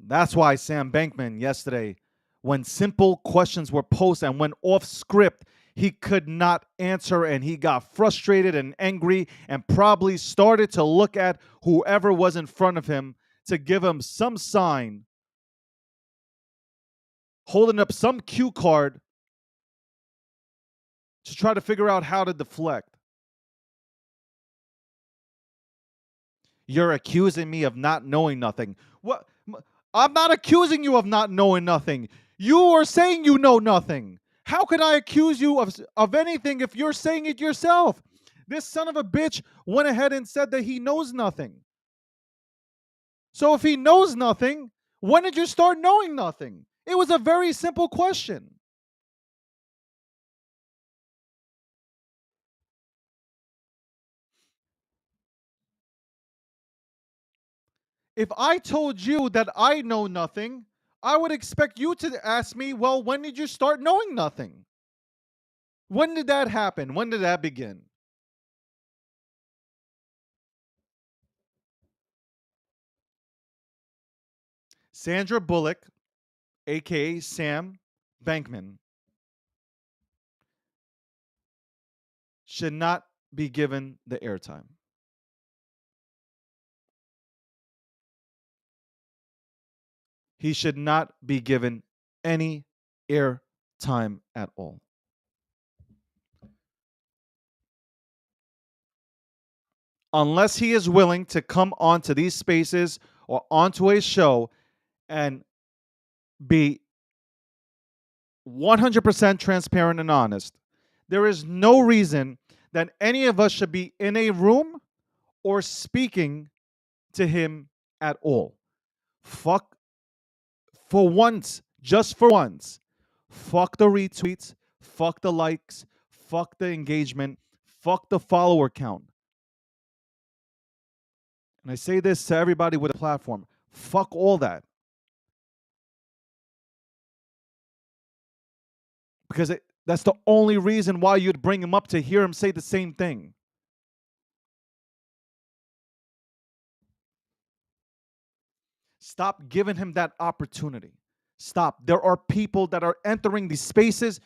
That's why Sam Bankman yesterday, when simple questions were posed and went off script, he could not answer and he got frustrated and angry and probably started to look at whoever was in front of him to give him some sign, holding up some cue card to try to figure out how to deflect. You're accusing me of not knowing nothing. What? I'm not accusing you of not knowing nothing. You are saying you know nothing. How can I accuse you of anything if you're saying it yourself? This son of a bitch went ahead and said that he knows nothing. So if he knows nothing, when did you start knowing nothing? It was a very simple question. If I told you that I know nothing, I would expect you to ask me, well, when did you start knowing nothing? When did that happen? When did that begin? Sandra Bullock, aka Sam Bankman, should not be given the airtime. He should not be given any airtime at all. Unless he is willing to come onto these spaces or onto a show and be 100% transparent and honest, there is no reason that any of us should be in a room or speaking to him at all. Fuck for once, just for once. Fuck the retweets, fuck the likes, fuck the engagement, fuck the follower count. And I say this to everybody with a platform. Fuck all that. Because that's the only reason why you'd bring him up, to hear him say the same thing. Stop giving him that opportunity. Stop. There are people that are entering these spaces,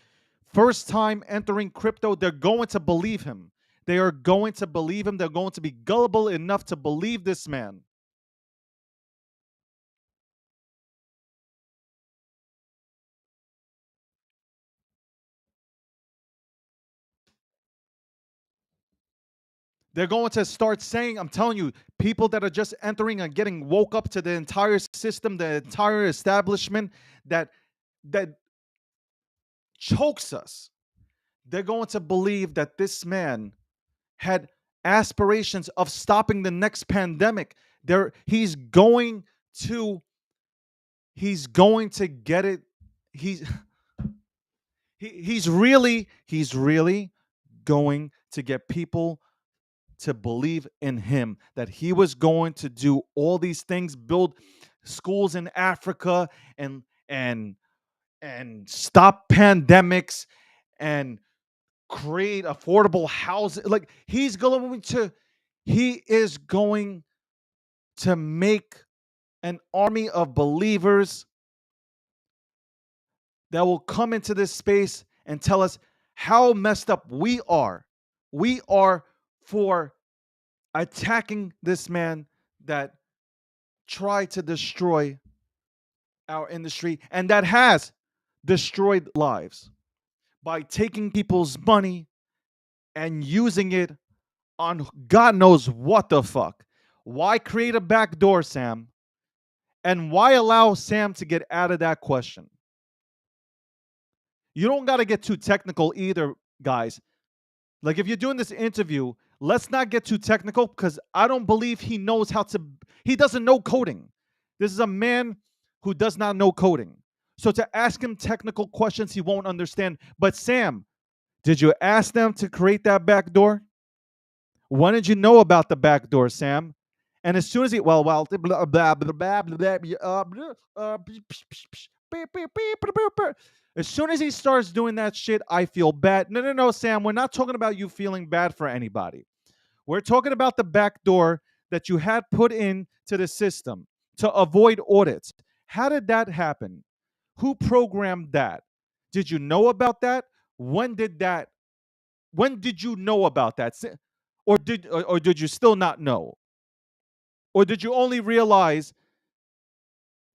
first time entering crypto. They're going to believe him. They are going to believe him. They're going to be gullible enough to believe this man. They're going to start saying, I'm telling you, people that are just entering and getting woke up to the entire system, the entire establishment that chokes us. They're going to believe that this man had aspirations of stopping the next pandemic. There to he's going to get it. He's he's really going to get people to believe in him, that he was going to do all these things, build schools in Africa and and stop pandemics and create affordable housing. Like he is going to make an army of believers that will come into this space and tell us how messed up we are. We are for attacking this man that tried to destroy our industry and that has destroyed lives by taking people's money and using it on God knows what the fuck. Why create a back door, Sam? And why allow Sam to get out of that question? You don't got to get too technical either, guys. Like, if you're doing this interview, let's not get too technical, because I don't believe he knows he doesn't know coding. This is a man who does not know coding. So to ask him technical questions, he won't understand. But Sam, did you ask them to create that back door? When did you know about the back door, Sam? And as soon as he, well, blah, blah, blah, blah, blah, blah, as soon as he starts doing that shit, I feel bad. No, no, no, Sam, we're not talking about you feeling bad for anybody. We're talking about the back door that you had put into the system to avoid audits. How did that happen? Who programmed that? Did you know about that? When did that? When did you know about that? Or did you still not know? Or did you only realize?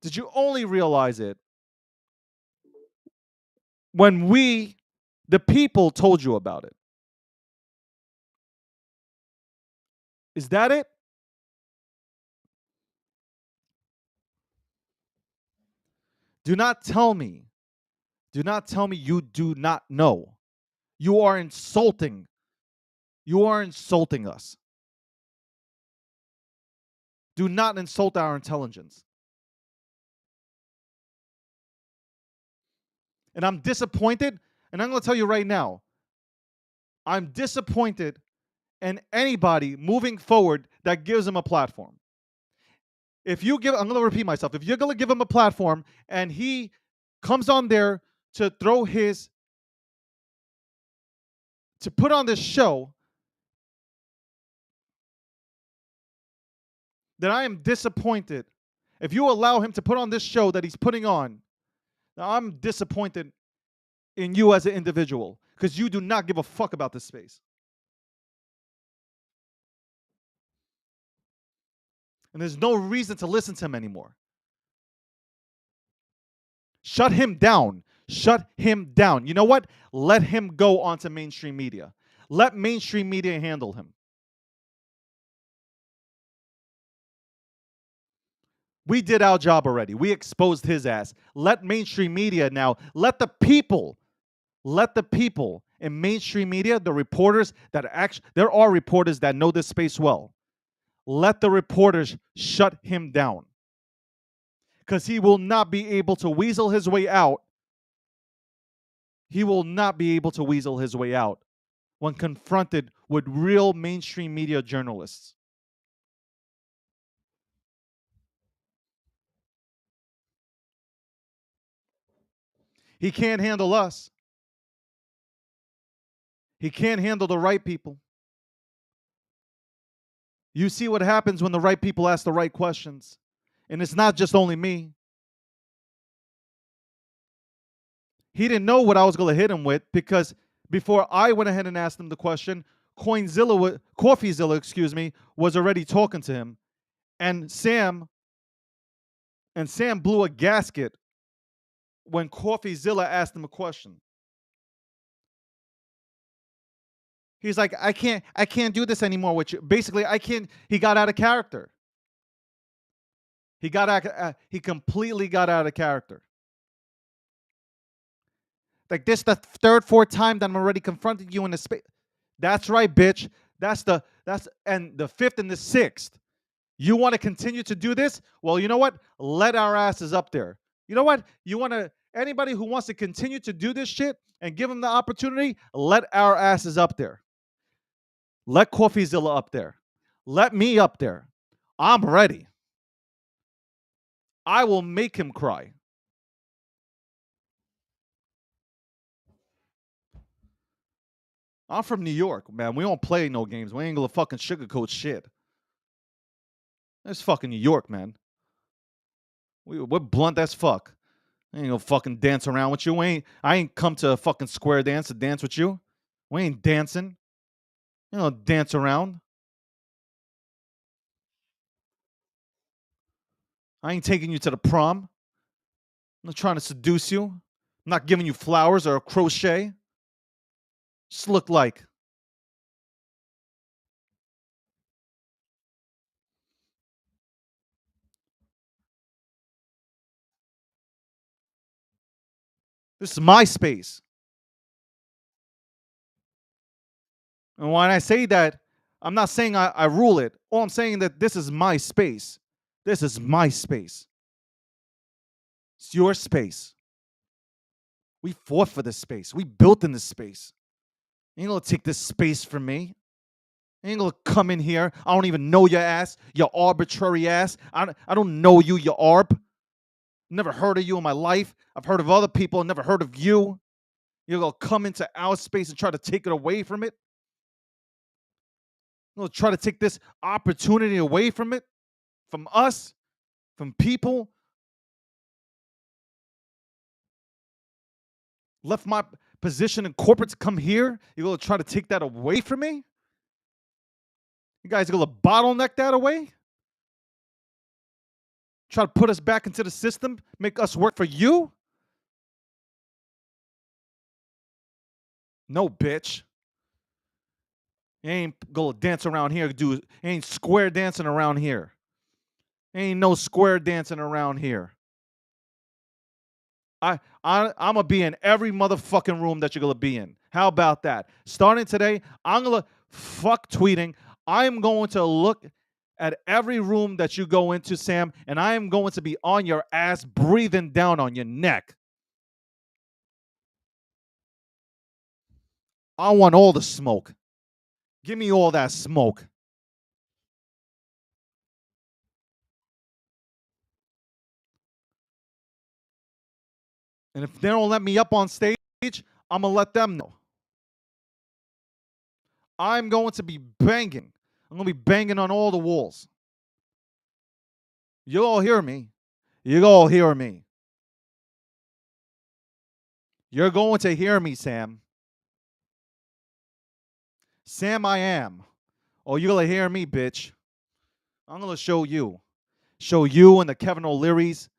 Did you only realize it when we, the people, told you about it? Is that it? Do not tell me. Do not tell me you do not know. You are insulting. You are insulting us. Do not insult our intelligence. And I'm disappointed. And I'm going to tell you right now, I'm disappointed in anybody moving forward that gives him a platform. If you give, I'm going to repeat myself. If you're going to give him a platform and he comes on there to throw his, to put on this show, then I am disappointed. If you allow him to put on this show that he's putting on, now I'm disappointed in you as an individual because you do not give a fuck about this space. And there's no reason to listen to him anymore. Shut him down. Shut him down. You know what? Let him go onto mainstream media. Let mainstream media handle him. We did our job already. We exposed his ass. Let mainstream media now, let the people in mainstream media, the reporters that actually, there are reporters that know this space well. Let the reporters shut him down. Because he will not be able to weasel his way out. He will not be able to weasel his way out when confronted with real mainstream media journalists. He can't handle us. He can't handle the right people. You see what happens when the right people ask the right questions. And it's not just only me. He didn't know what I was going to hit him with because before I went ahead and asked him the question, CoffeeZilla, was already talking to him. And Sam blew a gasket when CoffeeZilla asked him a question. He's like, I can't do this anymore with you. Basically, I can't. He got out of character. He completely got out of character. Like this, the third, fourth time that I'm already confronting you in the space. That's right, bitch. And the fifth and the sixth. You want to continue to do this? Well, you know what? Let our asses up there. You know what? Anybody who wants to continue to do this shit and give them the opportunity, let our asses up there. Let CoffeeZilla up there. Let me up there. I'm ready. I will make him cry. I'm from New York, man. We don't play no games. We ain't gonna fucking sugarcoat shit. It's fucking New York, man. We're blunt as fuck. I ain't gonna fucking dance around with you. I ain't come to a fucking square dance to dance with you. We ain't dancing. You know, dance around. I ain't taking you to the prom. I'm not trying to seduce you. I'm not giving you flowers or a crochet. Just look like. This is my space. And when I say that, I'm not saying I rule it. All I'm saying that this is my space. This is my space. It's your space. We fought for this space. We built in this space. You ain't gonna take this space from me. You ain't gonna come in here. I don't even know your ass, your arbitrary ass. I don't know you, you arb. Never heard of you in my life. I've heard of other people, never heard of you. You're gonna come into our space and try to take it away from it. You're gonna try to take this opportunity away from it, from us, from people. Left my position in corporate to come here. You're gonna try to take that away from me. You guys are gonna bottleneck that away. Try to put us back into the system, make us work for you. No, bitch. You ain't gonna dance around here, dude. Ain't square dancing around here. Ain't no square dancing around here. I'm gonna be in every motherfucking room that you're gonna be in. How about that? Starting today, I'm gonna fuck tweeting. I'm going to look at every room that you go into, Sam, and I am going to be on your ass, breathing down on your neck. I want all the smoke. Give me all that smoke. And if they don't let me up on stage, I'm gonna let them know. I'm going to be banging. I'm gonna be banging on all the walls. You all hear me. You all hear me. You're going to hear me, Sam. Sam, I am. Oh, you're gonna hear me, bitch. I'm gonna show you. Show you and the Kevin O'Learys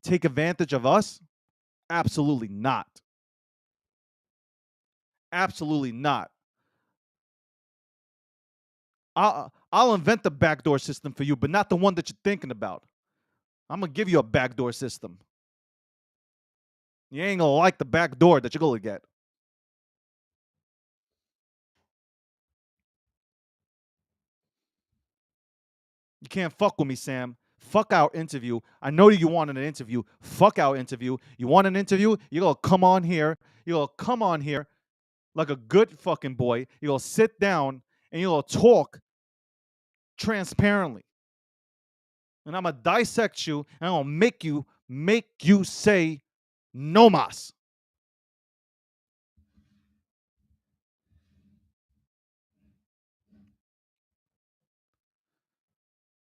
take advantage of us? Absolutely not. Absolutely not. I'll invent the backdoor system for you, but not the one that you're thinking about. I'm gonna give you a backdoor system. You ain't gonna like the backdoor that you're gonna get. You can't fuck with me, Sam. Fuck our interview. I know you wanted an interview. Fuck our interview. You want an interview? You're gonna come on here. You're gonna come on here like a good fucking boy. You're gonna sit down and you're gonna talk transparently. And I'm gonna dissect you and I'm gonna make you say no mas.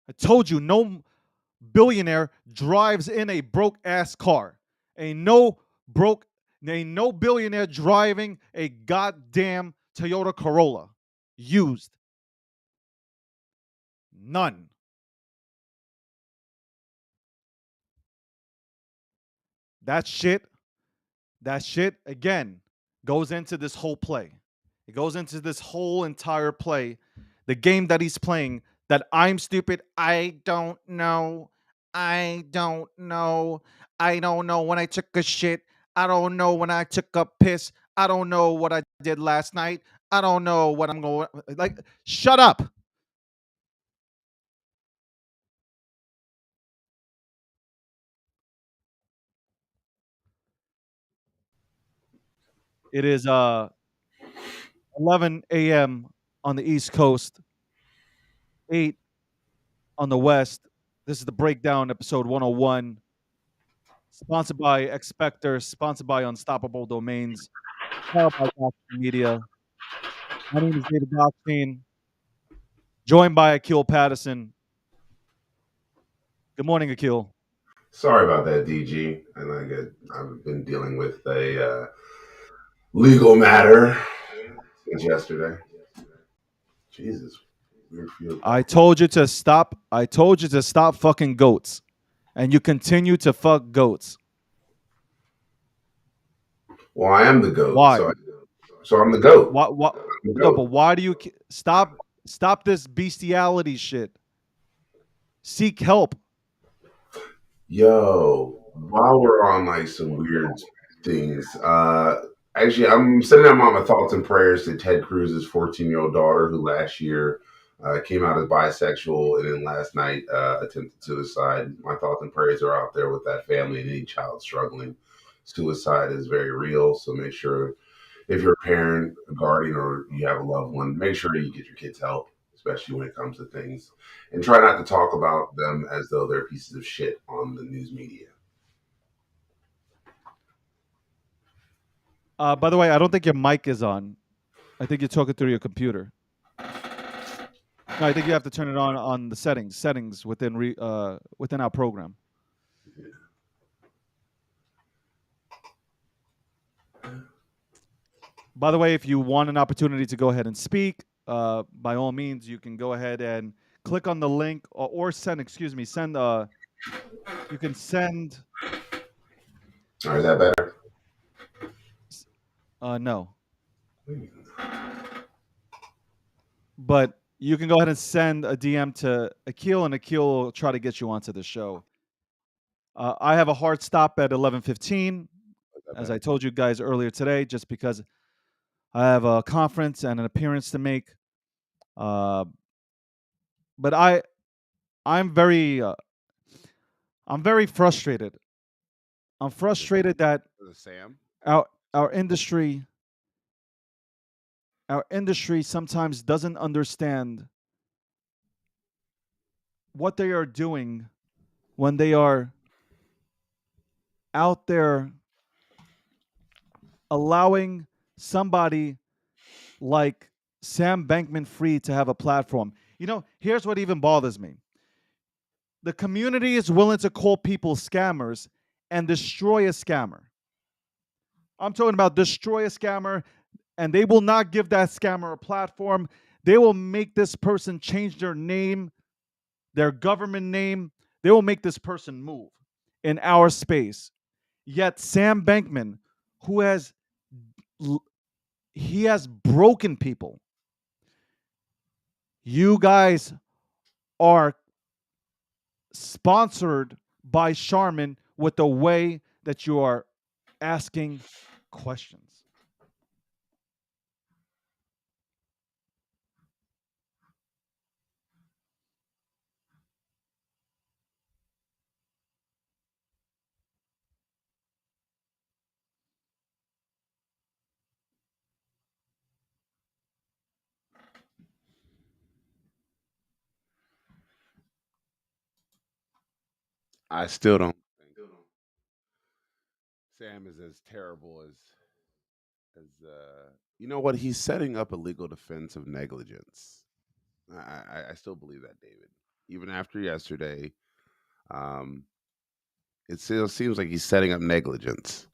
I told you no billionaire drives in a broke ass car. Ain't no broke, ain't no billionaire driving a goddamn Toyota Corolla used. None. That shit, that shit again goes into this whole play. It goes into this whole entire play. The game that he's playing, that I'm stupid. I don't know. I don't know. I don't know when I took a shit. I don't know when I took a piss. I don't know what I did last night. I don't know what I'm going like. Shut up. It is 11 a.m. on the East Coast, 8 on the West. This is the breakdown episode 101, sponsored by Expector, sponsored by Unstoppable Domains, powered by Gokhshtein Media. My name is David Gokhshtein, joined by Akil Patterson. Good morning, Akil. Sorry about that, DG. And I've been dealing with a legal matter since yesterday. Jesus, weird field I call. told you to stop. I told you to stop fucking goats, and you continue to fuck goats. Well, I am the goat, Why? so I'm the goat. Why? I'm the No, but goat. why do you stop this bestiality shit? Seek help. Yo, while we're on like some weird things, actually, I'm sending out my thoughts and prayers to Ted Cruz's 14-year-old daughter, who last year came out as bisexual and then last night attempted suicide. My thoughts and prayers are out there with that family and any child struggling. Suicide is very real, so make sure if you're a parent, a guardian, or you have a loved one, make sure you get your kids help, especially when it comes to things, and try not to talk about them as though they're pieces of shit on the news media. By the way, I don't think your mic is on. I think you're talking through your computer. No, I think you have to turn it on the settings within within our program. By the way, if you want an opportunity to go ahead and speak, by all means, you can go ahead and click on the link or send. Excuse me, send. You can send. All right, is that better? No, but you can go ahead and send a DM to Akil, and Akil will try to get you onto the show. I have a hard stop at 11:15, Is that as better? I told you guys earlier today, just because I have a conference and an appearance to make. Uh, but I'm very I'm very frustrated. I'm frustrated that Sam? our our industry our industry sometimes doesn't understand what they are doing when they are out there allowing somebody like Sam Bankman-Fried to have a platform. You know, here's what even bothers me. The community is willing to call people scammers and destroy a scammer. I'm talking about destroy a scammer, and they will not give that scammer a platform. They will make this person change their name, their government name. They will make this person move in our space. Yet Sam Bankman, who has he has broken people. You guys are sponsored by Charmin with the way that you are asking questions. I still don't think Sam is as terrible as you know what, he's setting up a legal defense of negligence. I still believe that, David. Even after yesterday, um, it still seems like he's setting up negligence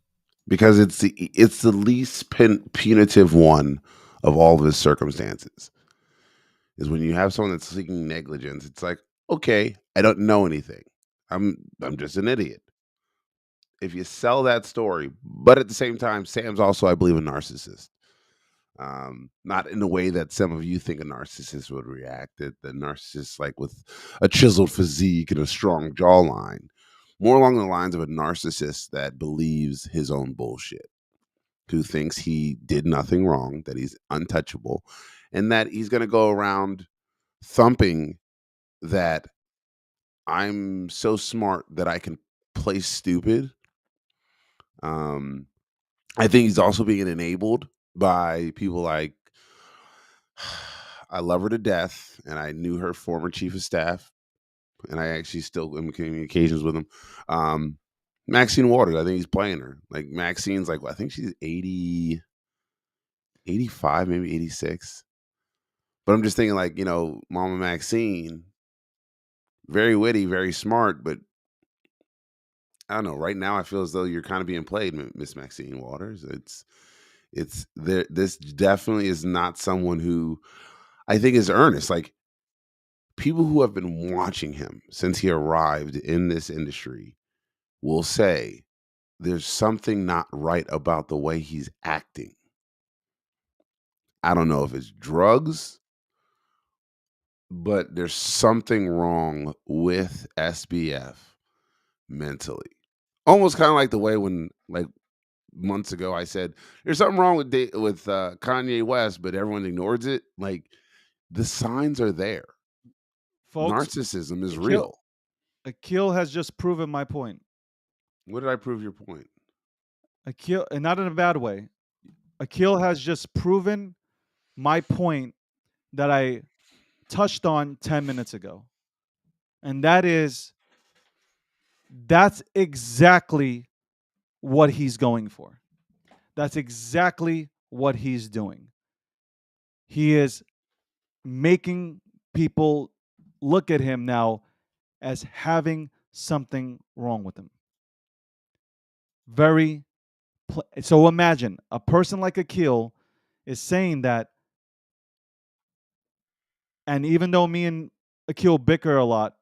because it's the least punitive one of all of his circumstances. Is when you have someone that's seeking negligence, it's like, okay, I don't know anything. I'm just an idiot. If you sell that story, but at the same time, Sam's also, I believe, a narcissist. Not in the way that some of you think a narcissist would react. That the narcissist, like with a chiseled physique and a strong jawline, more along the lines of a narcissist that believes his own bullshit, who thinks he did nothing wrong, that he's untouchable, and that he's going to go around thumping that I'm so smart that I can play stupid. Um, I think he's also being enabled by people like I love her to death, and I knew her former chief of staff, and I actually still am in communications with him. Um, Maxine Waters, I think he's playing her. Like Maxine's like, I think she's 80, 85, maybe 86. But I'm just thinking, like, Mama Maxine, very witty, very smart, but I don't know. Right now, I feel as though you're kind of being played, Miss Maxine Waters. It's there. This definitely is not someone who I think is earnest. Like people who have been watching him since he arrived in this industry will say there's something not right about the way he's acting. I don't know if it's drugs, but there's something wrong with SBF mentally. Almost kind of like the way when, like, months ago I said there's something wrong with Kanye West, but everyone ignores it. Like the signs are there. Folks, Narcissism is Akil, real. Akil has just proven my point. What did I prove your point? Akil, and not in a bad way. Akil has just proven my point that I touched on 10 minutes ago. And that's exactly what he's going for. That's exactly what he's doing. He is making people look at him now as having something wrong with him. Very so imagine a person like Akil is saying that, and even though me and Akil bicker a lot,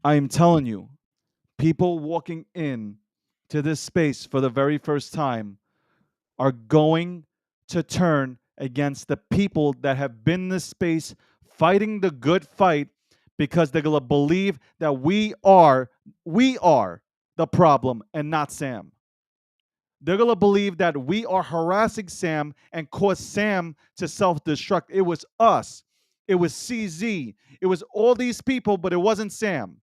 I am telling you, people walking in to this space for the very first time are going to turn against the people that have been in this space fighting the good fight, because they're going to believe that we are the problem and not Sam. They're going to believe that we are harassing Sam and cause Sam to self-destruct. It was us. It was CZ. It was all these people, but it wasn't Sam.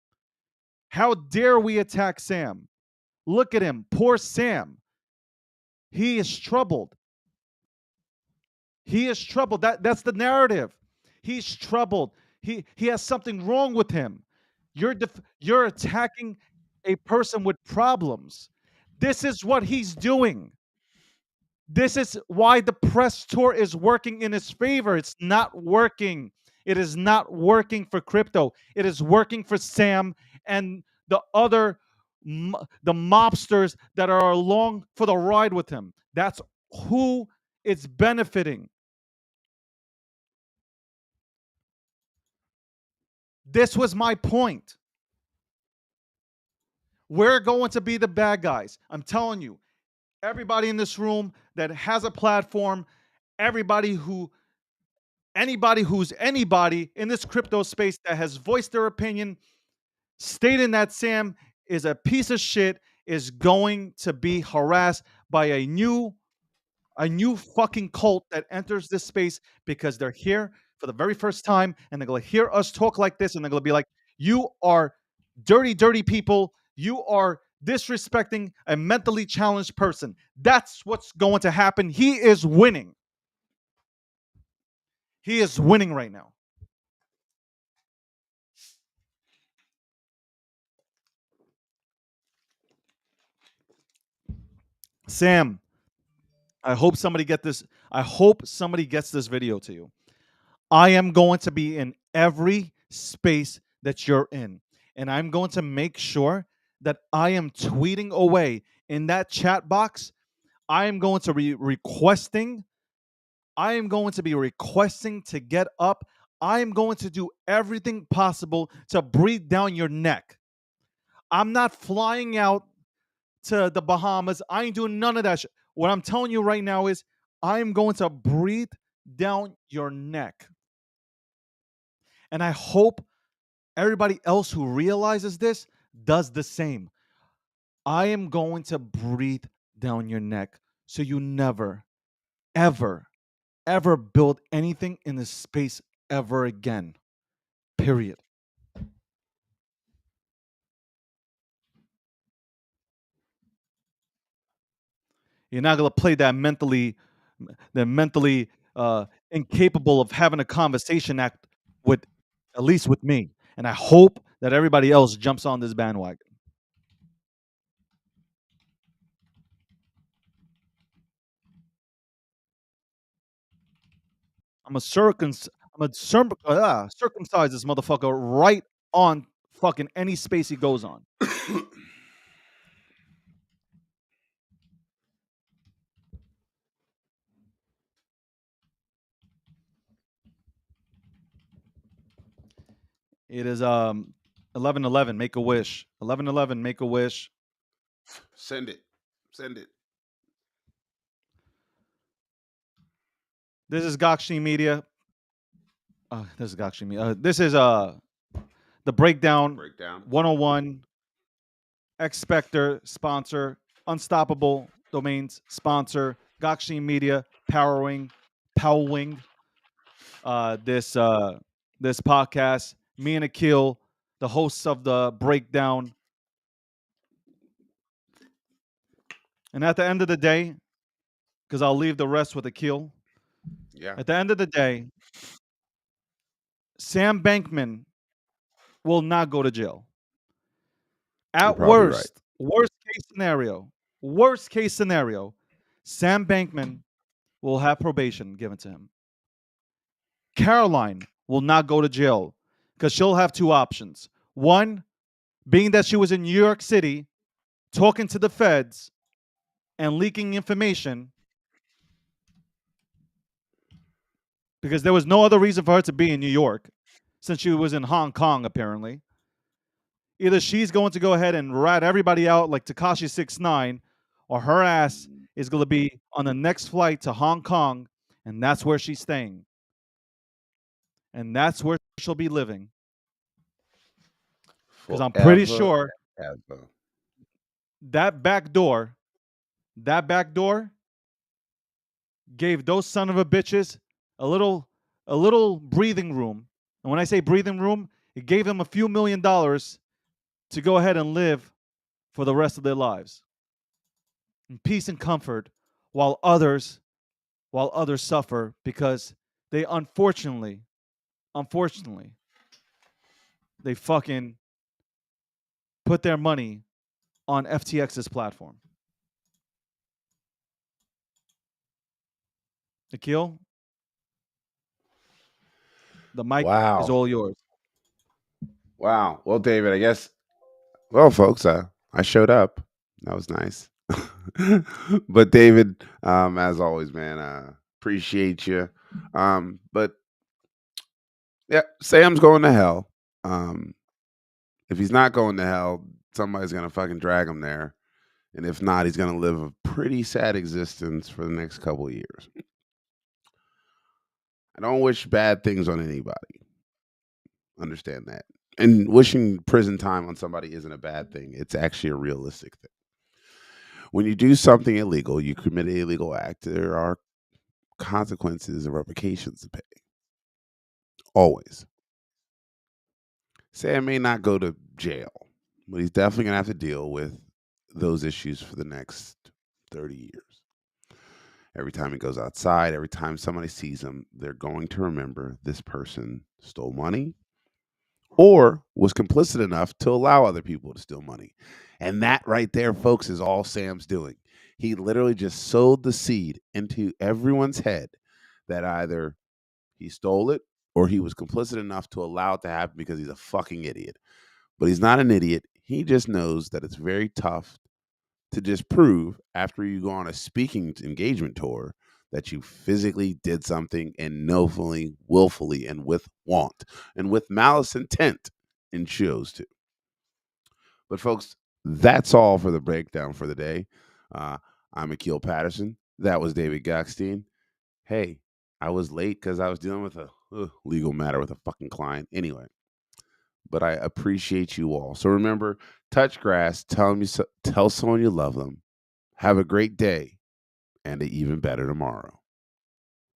How dare we attack Sam? Look at him. Poor Sam. He is troubled. He is troubled. That's the narrative. He's troubled. He has something wrong with him. You're attacking a person with problems. This is what he's doing. This is why the press tour is working in his favor. It's not working. It is not working for crypto. It is working for Sam and the other the mobsters that are along for the ride with him. That's who it's benefiting. This was my point. We're going to be the bad guys. I'm telling you, everybody in this room that has a platform, everybody who anybody who's anybody in this crypto space that has voiced their opinion stating that Sam is a piece of shit is going to be harassed by a new fucking cult that enters this space, because they're here for the very first time and they're going to hear us talk like this and they're going to be like, you are dirty, dirty people. You are disrespecting a mentally challenged person. That's what's going to happen. He is winning. He is winning right now. Sam, I hope somebody get this. I hope somebody gets this video to you. I am going to be in every space that you're in. And I'm going to make sure that I am tweeting away in that chat box. I am going to be requesting. I am going to be requesting to get up. I am going to do everything possible to breathe down your neck. I'm not flying out to the Bahamas. I ain't doing none of that shit. What I'm telling you right now is I'm going to breathe down your neck. And I hope everybody else who realizes this does the same. I am going to breathe down your neck so you never, ever, ever build anything in this space ever again. Period. You're not gonna play that mentally incapable of having a conversation act with, at least with me. And I hope that everybody else jumps on this bandwagon. I'm a circumcise this motherfucker right on fucking any space he goes on. It is 11:11. Make a wish. 11:11. Make a wish. Send it. Send it. This is Gokhshtein Media. This is Gokhshtein Media. This is the breakdown Breakdown. 101. X Spectre sponsor. Unstoppable Domains sponsor. Gokhshtein Media powering this podcast. Me and Akil, the hosts of the breakdown. And at the end of the day, because I'll leave the rest with Akil. Yeah. At the end of the day, Sam Bankman will not go to jail. You're At probably right. worst case scenario, Sam Bankman will have probation given to him. Caroline will not go to jail because she'll have two options. One, being that she was in New York City talking to the feds and leaking information because there was no other reason for her to be in New York since she was in Hong Kong, apparently. Either she's going to go ahead and rat everybody out like Takashi 69, or her ass is going to be on the next flight to Hong Kong, and that's where she's staying. And that's where she'll be living. Because I'm pretty Forever, sure ever. that back door, that back door gave those son of a bitches a little breathing room. And when I say breathing room, it gave them a few $1,000,000 to go ahead and live for the rest of their lives in peace and comfort, while others suffer because they unfortunately they fucking put their money on FTX's platform. Akil, the mic is Wow. all yours. Wow. Well, David, I guess. Well, folks, I showed up. That was nice. But David, as always, man, appreciate you. But yeah, Sam's going to hell. Um, if he's not going to hell, somebody's gonna fucking drag him there, and if not, he's gonna live a pretty sad existence for the next couple of years. I don't wish bad things on anybody. Understand that. And wishing prison time on somebody isn't a bad thing. It's actually a realistic thing. When you do something illegal, you commit an illegal act, there are consequences and repercussions to pay. Always. Sam may not go to jail, but he's definitely going to have to deal with those issues for the next 30 years. Every time he goes outside, every time somebody sees him, they're going to remember this person stole money or was complicit enough to allow other people to steal money. And that right there, folks, is all Sam's doing. He literally just sowed the seed into everyone's head that either he stole it or he was complicit enough to allow it to happen because he's a fucking idiot. But he's not an idiot. He just knows that it's very tough to just prove after you go on a speaking engagement tour that you physically did something and knowingly, willfully, and with want and with malice intent and chose to. But folks, that's all for the breakdown for the day. I'm Akil Patterson. That was David Gokhshtein. Hey, I was late because I was dealing with a legal matter with a fucking client. Anyway, but I appreciate you all. So remember, touch grass, tell someone you love them. Have a great day and an even better tomorrow.